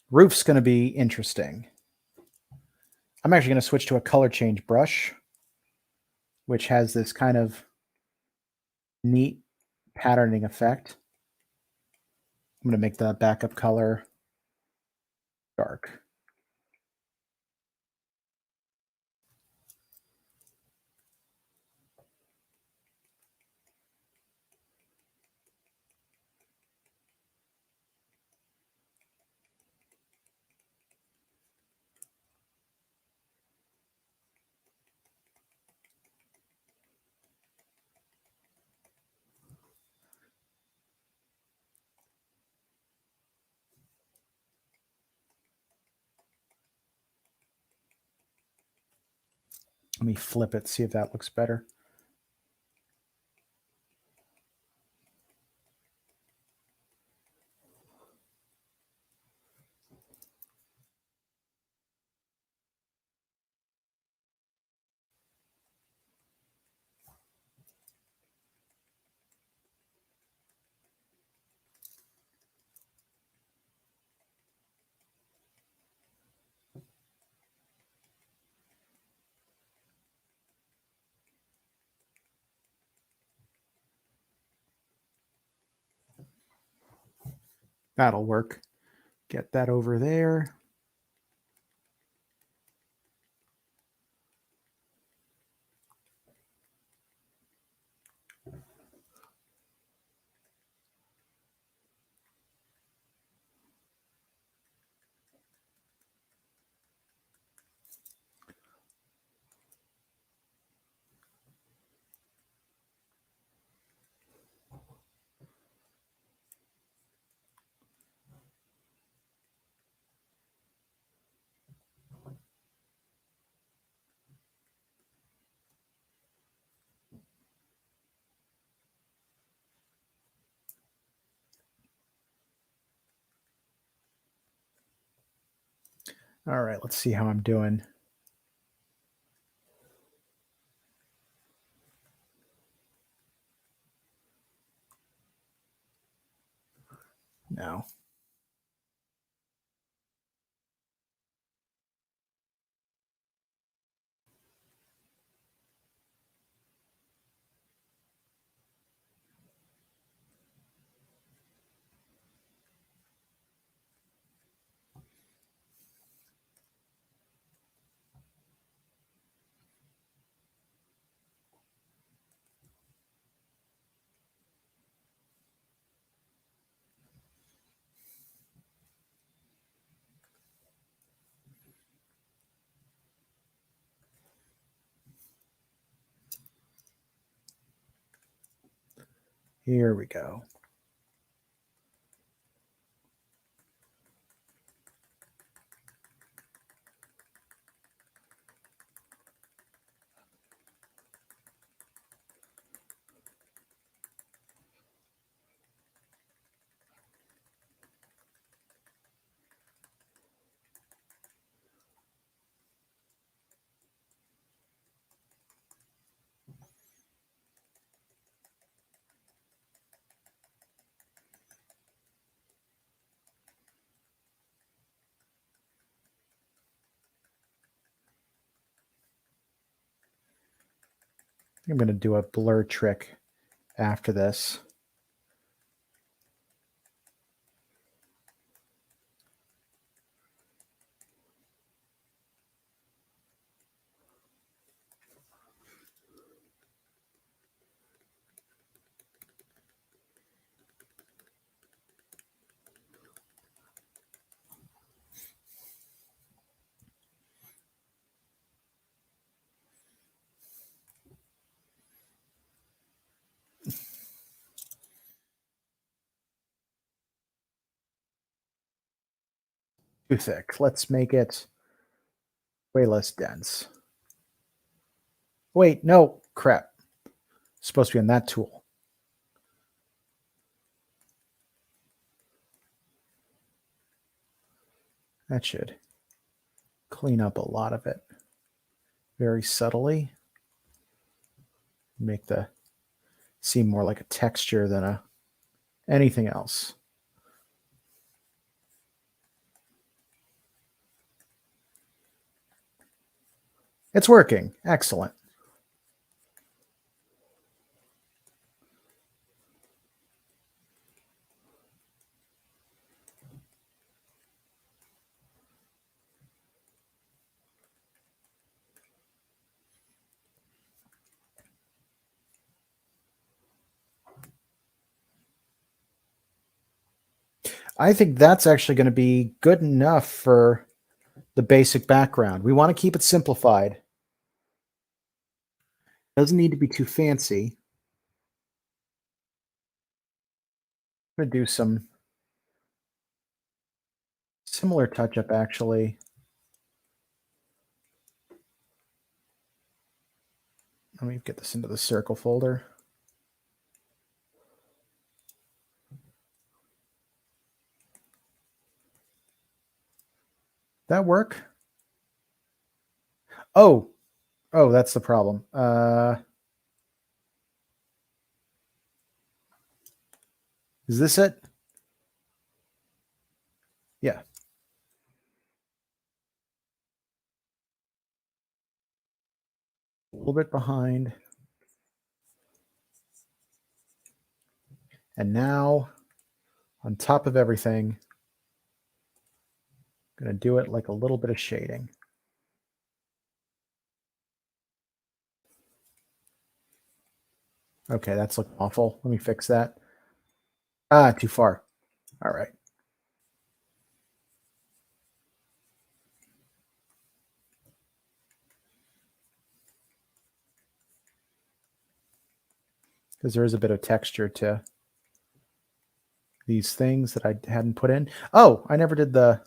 Roof's going to be interesting. I'm actually going to switch to a color change brush, which has this kind of neat patterning effect. I'm going to make the backup color dark. Let me flip it, see if that looks better. That'll work. Get that over there. All right, let's see how I'm doing. No. Here we go. I'm going to do a blur trick after this. Too thick. Let's make it way less dense. Wait, no, crap. It's supposed to be on that tool. That should clean up a lot of it very subtly. Make the seem more like a texture than anything else. It's working. Excellent. I think that's actually going to be good enough for the basic background. We want to keep it simplified. Doesn't need to be too fancy. I'm going to do some similar touch-up, actually. Let me get this into the circle folder. That work? Oh, that's the problem. Is this it? Yeah. A little bit behind. And now, on top of everything, I'm going to do it like a little bit of shading. Okay, that's looking awful. Let me fix that. Ah, too far. All right. Because there is a bit of texture to these things that I hadn't put in. Oh, I never did the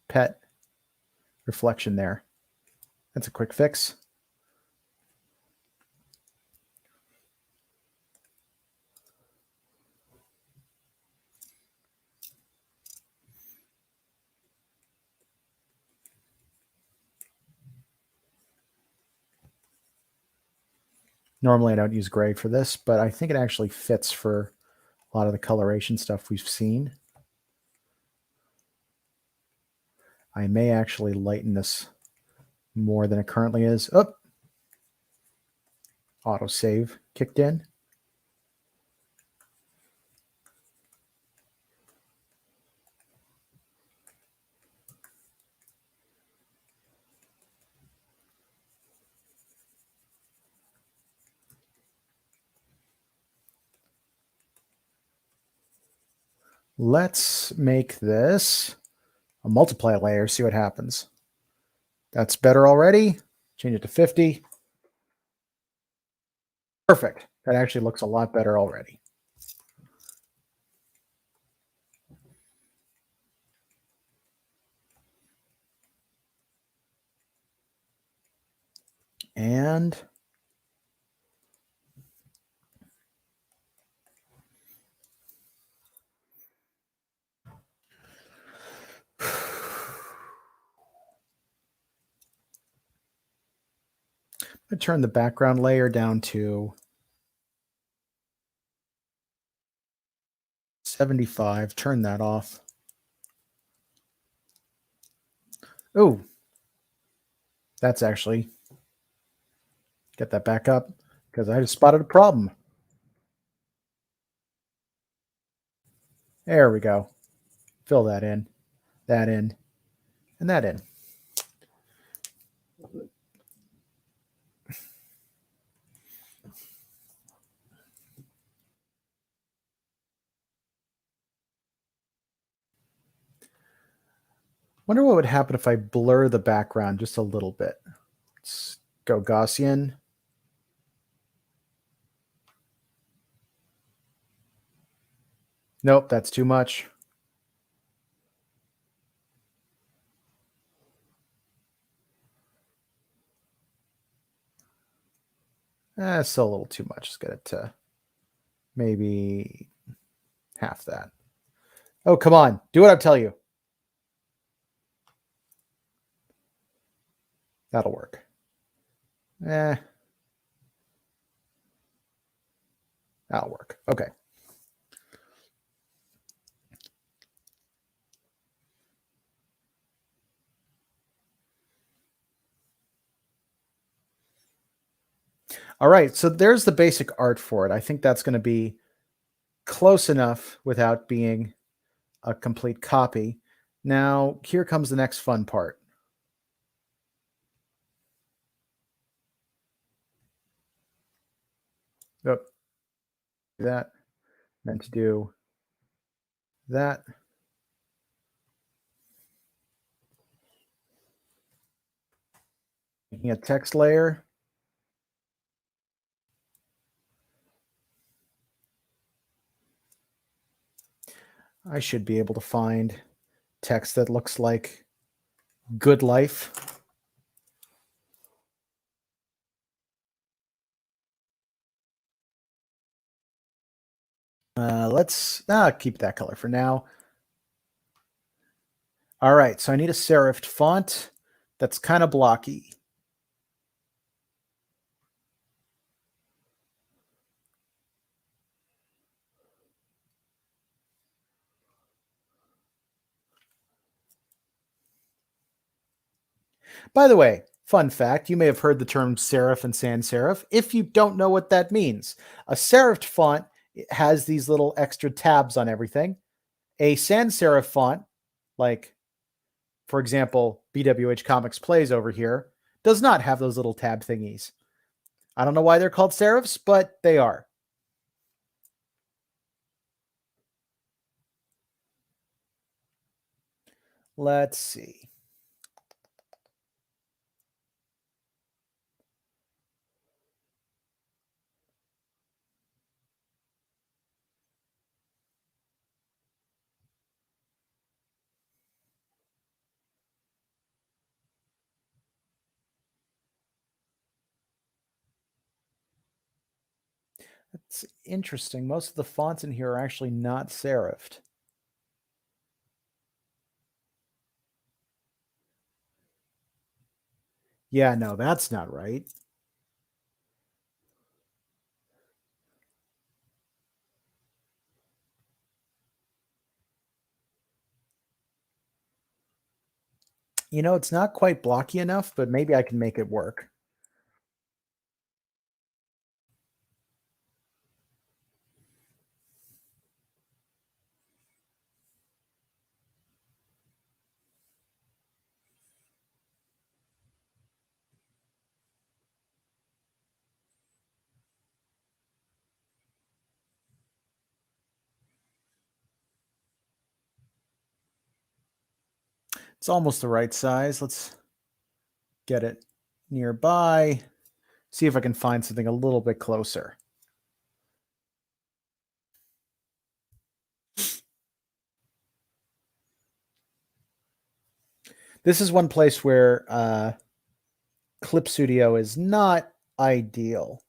pet reflection there. That's a quick fix. Normally I don't use gray for this, but I think it actually fits for a lot of the coloration stuff we've seen. I may actually lighten this more than it currently is. Oh, autosave kicked in. Let's make this a multiply layer, see what happens. That's better already. Change it to 50. Perfect. That actually looks a lot better already. And I turn the background layer down to 75. Turn that off. Oh, that's actually, get that back up because I just spotted a problem. There we go. Fill that in, and that in. Wonder what would happen if I blur the background just a little bit. Let's go Gaussian. Nope, that's too much. Still a little too much. Let's get it to maybe half that. Oh, come on. Do what I tell you. That'll work. That'll work. Okay. All right. So there's the basic art for it. I think that's going to be close enough without being a complete copy. Now, here comes the next fun part. Oh, that, meant to do that. Making a text layer. I should be able to find text that looks like good life. Let's keep that color for now. All right, so I need a serifed font that's kind of blocky. By the way, fun fact, you may have heard the term serif and sans serif. If you don't know what that means, a serifed font has these little extra tabs on everything. A sans serif font, like, for example, BWHComics Plays over here, does not have those little tab thingies. I don't know why they're called serifs, but they are. Let's see. It's interesting. Most of the fonts in here are actually not serifed. Yeah, no, that's not right. You know, it's not quite blocky enough, but maybe I can make it work. It's almost the right size. Let's get it nearby. See if I can find something a little bit closer. This is one place where Clip Studio is not ideal.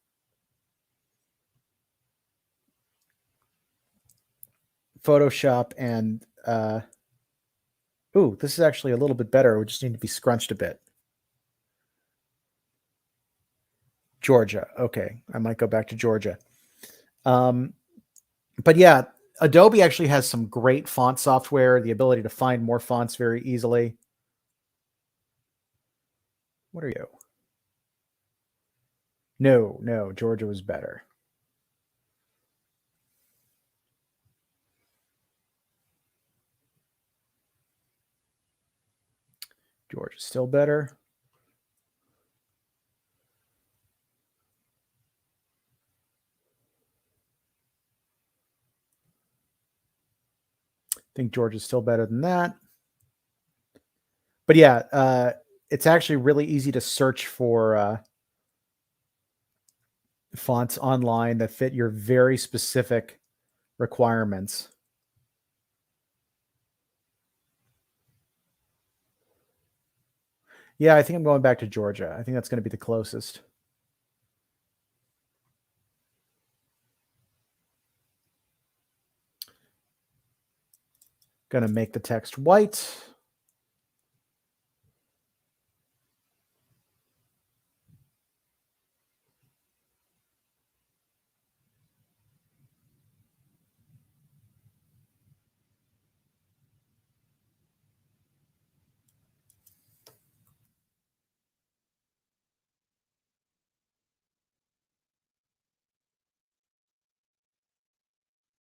Photoshop and ooh, this is actually a little bit better. We just need to be scrunched a bit. Georgia. Okay, I might go back to Georgia. But yeah, Adobe actually has some great font software, the ability to find more fonts very easily. What are you? No, Georgia was better. Georgia's still better. I think Georgia's still better than that. But yeah, it's actually really easy to search for fonts online that fit your very specific requirements. Yeah, I think I'm going back to Georgia. I think that's going to be the closest. Going to make the text white.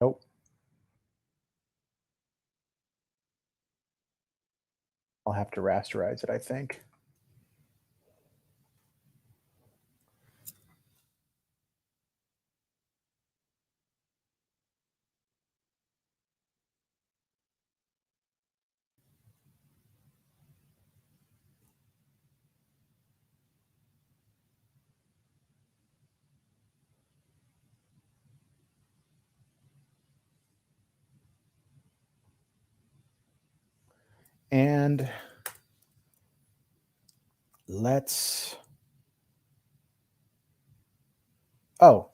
Nope. I'll have to rasterize it, I think. And let's. Oh,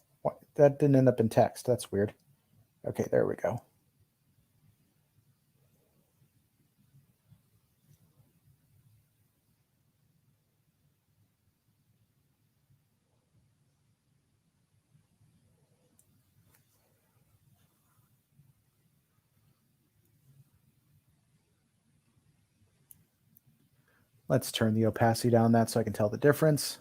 that didn't end up in text. That's weird. Okay, there we go. Let's turn the opacity down that so I can tell the difference.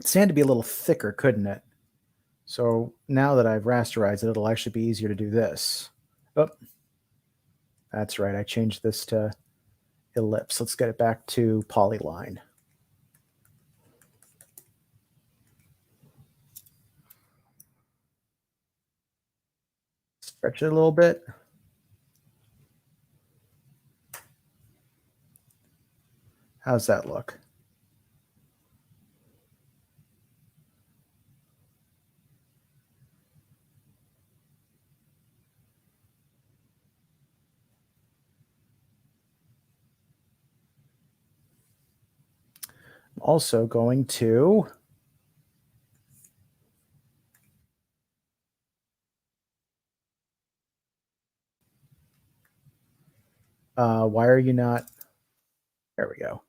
Stand to be a little thicker, couldn't it? So now that I've rasterized it, it'll actually be easier to do this. Oh, that's right. I changed this to ellipse. Let's get it back to polyline. Stretch it a little bit. How's that look? I'm also going to why are you not? There we go.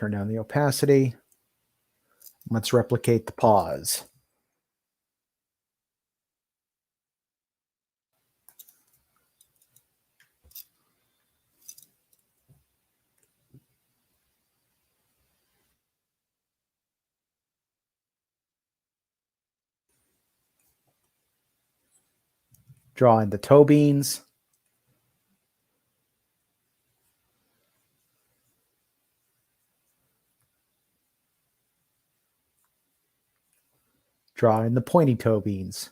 Turn down the opacity. Let's replicate the pause. Draw in the toe beans. Draw in the pointy toe beans.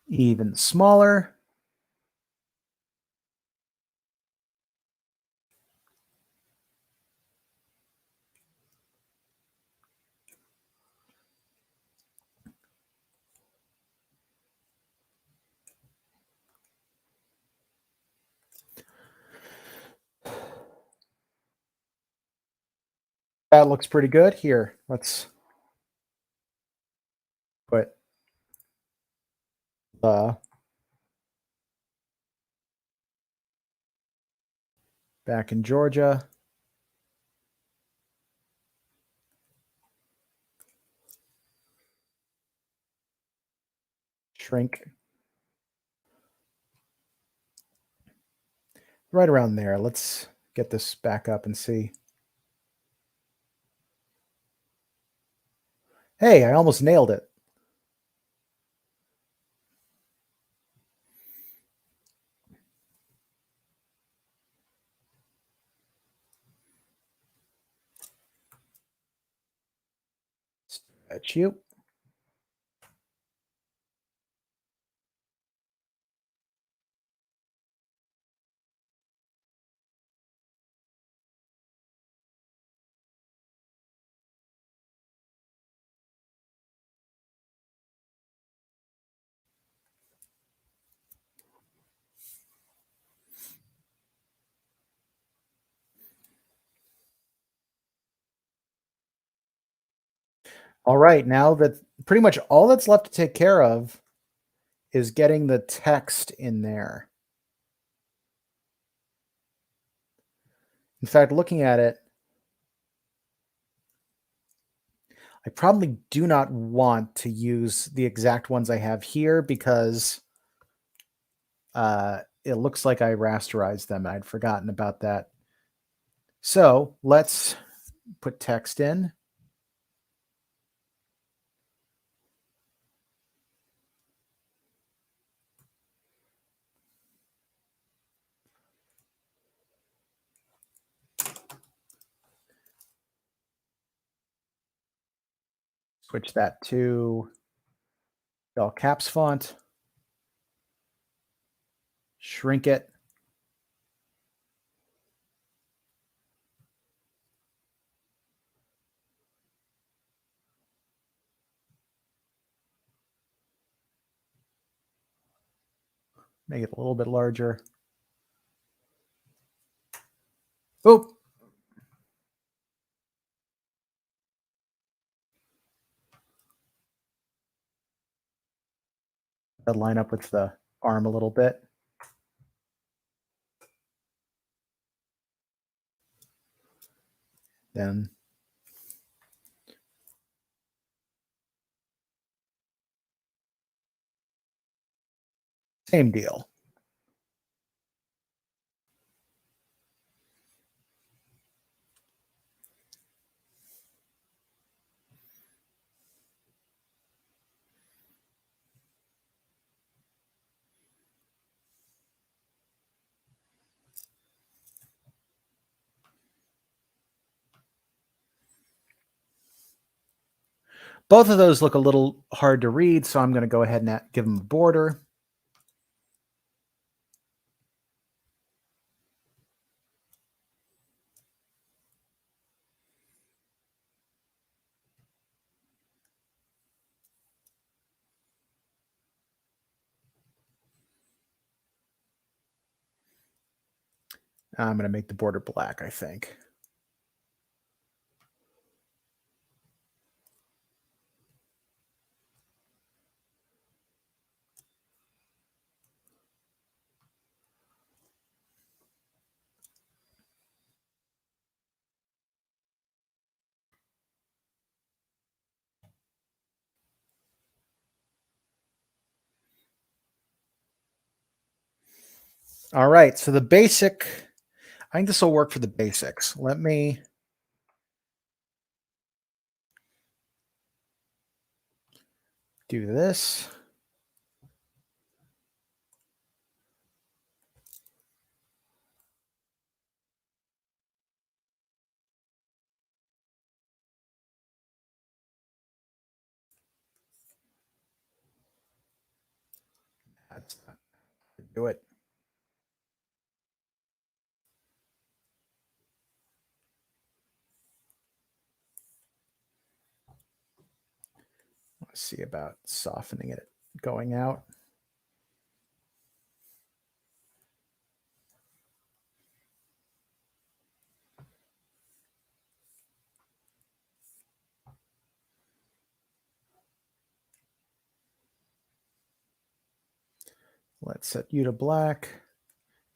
Even smaller. That looks pretty good. Here, let's put the back in Georgia. Shrink. Right around there. Let's get this back up and see. Hey, I almost nailed it. Stretch you. All right, now that pretty much all that's left to take care of is getting the text in there. In fact, looking at it, I probably do not want to use the exact ones I have here because it looks like I rasterized them. I'd forgotten about that. So let's put text in. Switch that to all caps font. Shrink it. Make it a little bit larger. Oh, that line up with the arm a little bit. Then same deal. Both of those look a little hard to read, so I'm going to go ahead and give them a border. I'm going to make the border black, I think. All right, so the basic, I think this will work for the basics. Let me do this. That's not do it. Let's see about softening it, going out. Let's set you to black,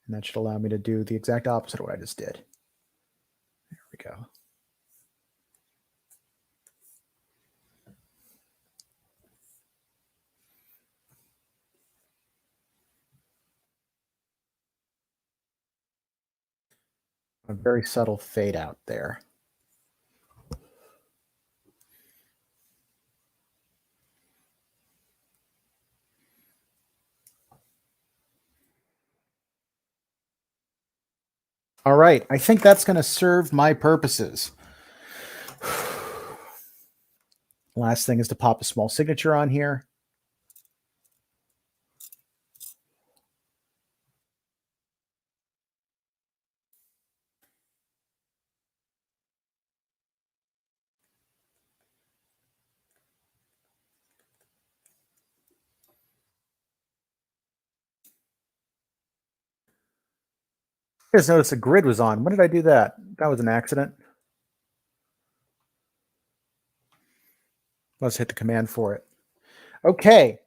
and that should allow me to do the exact opposite of what I just did. There we go. A very subtle fade out there. All right, I think that's going to serve my purposes. Last thing is to pop a small signature on here. I just noticed the grid was on. When did I do that? That was an accident. Let's hit the command for it. Okay,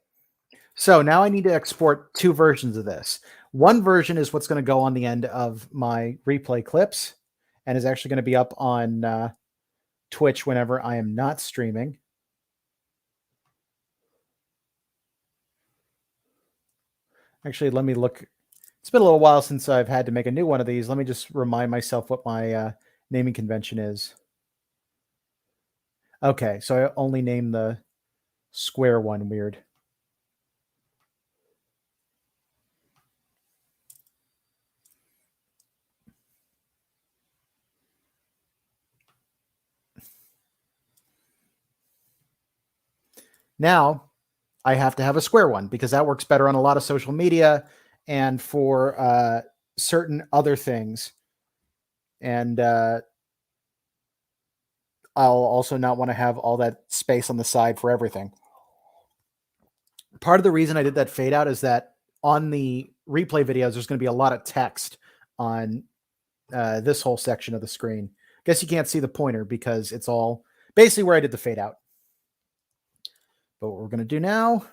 so now I need to export two versions of this. One version is what's going to go on the end of my replay clips and is actually going to be up on Twitch whenever I am not streaming. Actually, let me look. It's been a little while since I've had to make a new one of these. Let me just remind myself what my naming convention is. Okay, so I only name the square one. Weird. Now I have to have a square one because that works better on a lot of social media and for certain other things. And I'll also not want to have all that space on the side for everything. Part of the reason I did that fade out is that on the replay videos, there's going to be a lot of text on this whole section of the screen. Guess you can't see the pointer because it's all basically where I did the fade out. But what we're going to do now,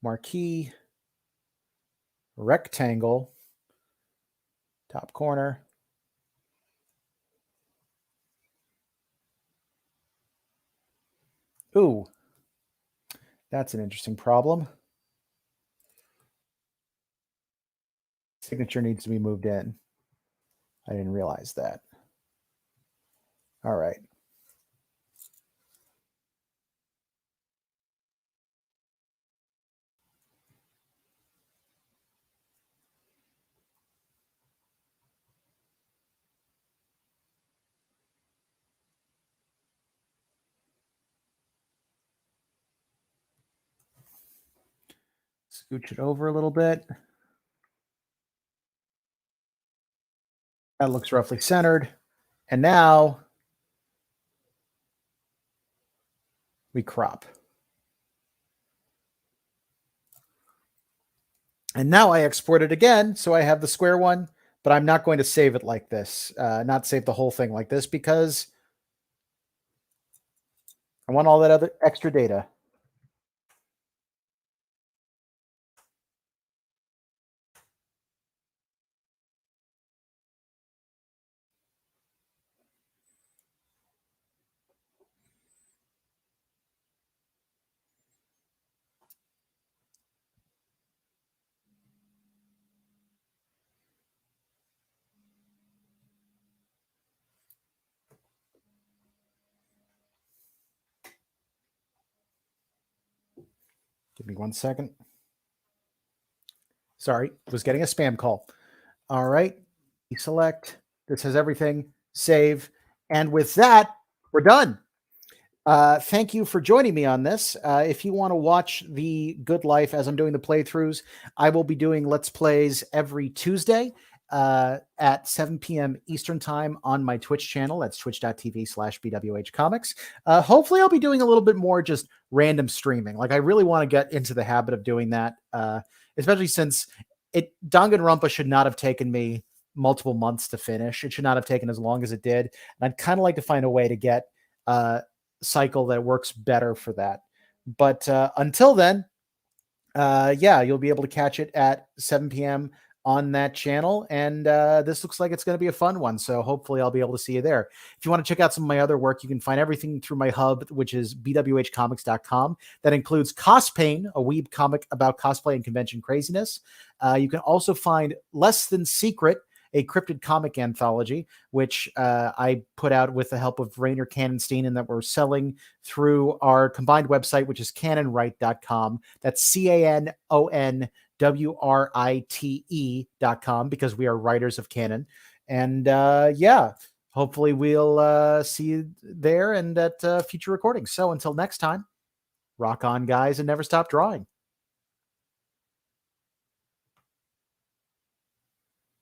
marquee, rectangle, top corner. Ooh, that's an interesting problem. Signature needs to be moved in. I didn't realize that. All right. Scooch it over a little bit. That looks roughly centered. And now we crop. And now I export it again. So I have the square one, but I'm not going to save it like this, not save the whole thing like this, because I want all that other extra data. Give me 1 second. Sorry, was getting a spam call. All right, select. This has everything. Save. And with that, we're done. Thank you for joining me on this. If you want to watch the good life as I'm doing the playthroughs, I will be doing Let's Plays every Tuesday at 7 p.m. Eastern Time on my Twitch channel. That's twitch.tv/BWHComics. Hopefully, I'll be doing a little bit more just random streaming. Like, I really want to get into the habit of doing that, especially since Danganronpa should not have taken me multiple months to finish. It should not have taken as long as it did. And I'd kind of like to find a way to get cycle that works better for that. But until then, yeah, you'll be able to catch it at 7 p.m. on that channel. And this looks like it's going to be a fun one. So hopefully I'll be able to see you there. If you want to check out some of my other work, you can find everything through my hub, which is BWHComics.com. That includes Cospain, a weeb comic about cosplay and convention craziness. You can also find Less Than Secret, a cryptid comic anthology, which I put out with the help of Rainer Cannonstein, and that we're selling through our combined website, which is canonwrite.com. That's CANONWRITE.com, because we are writers of canon. And yeah, hopefully we'll see you there and at future recordings. So until next time, rock on, guys, and never stop drawing.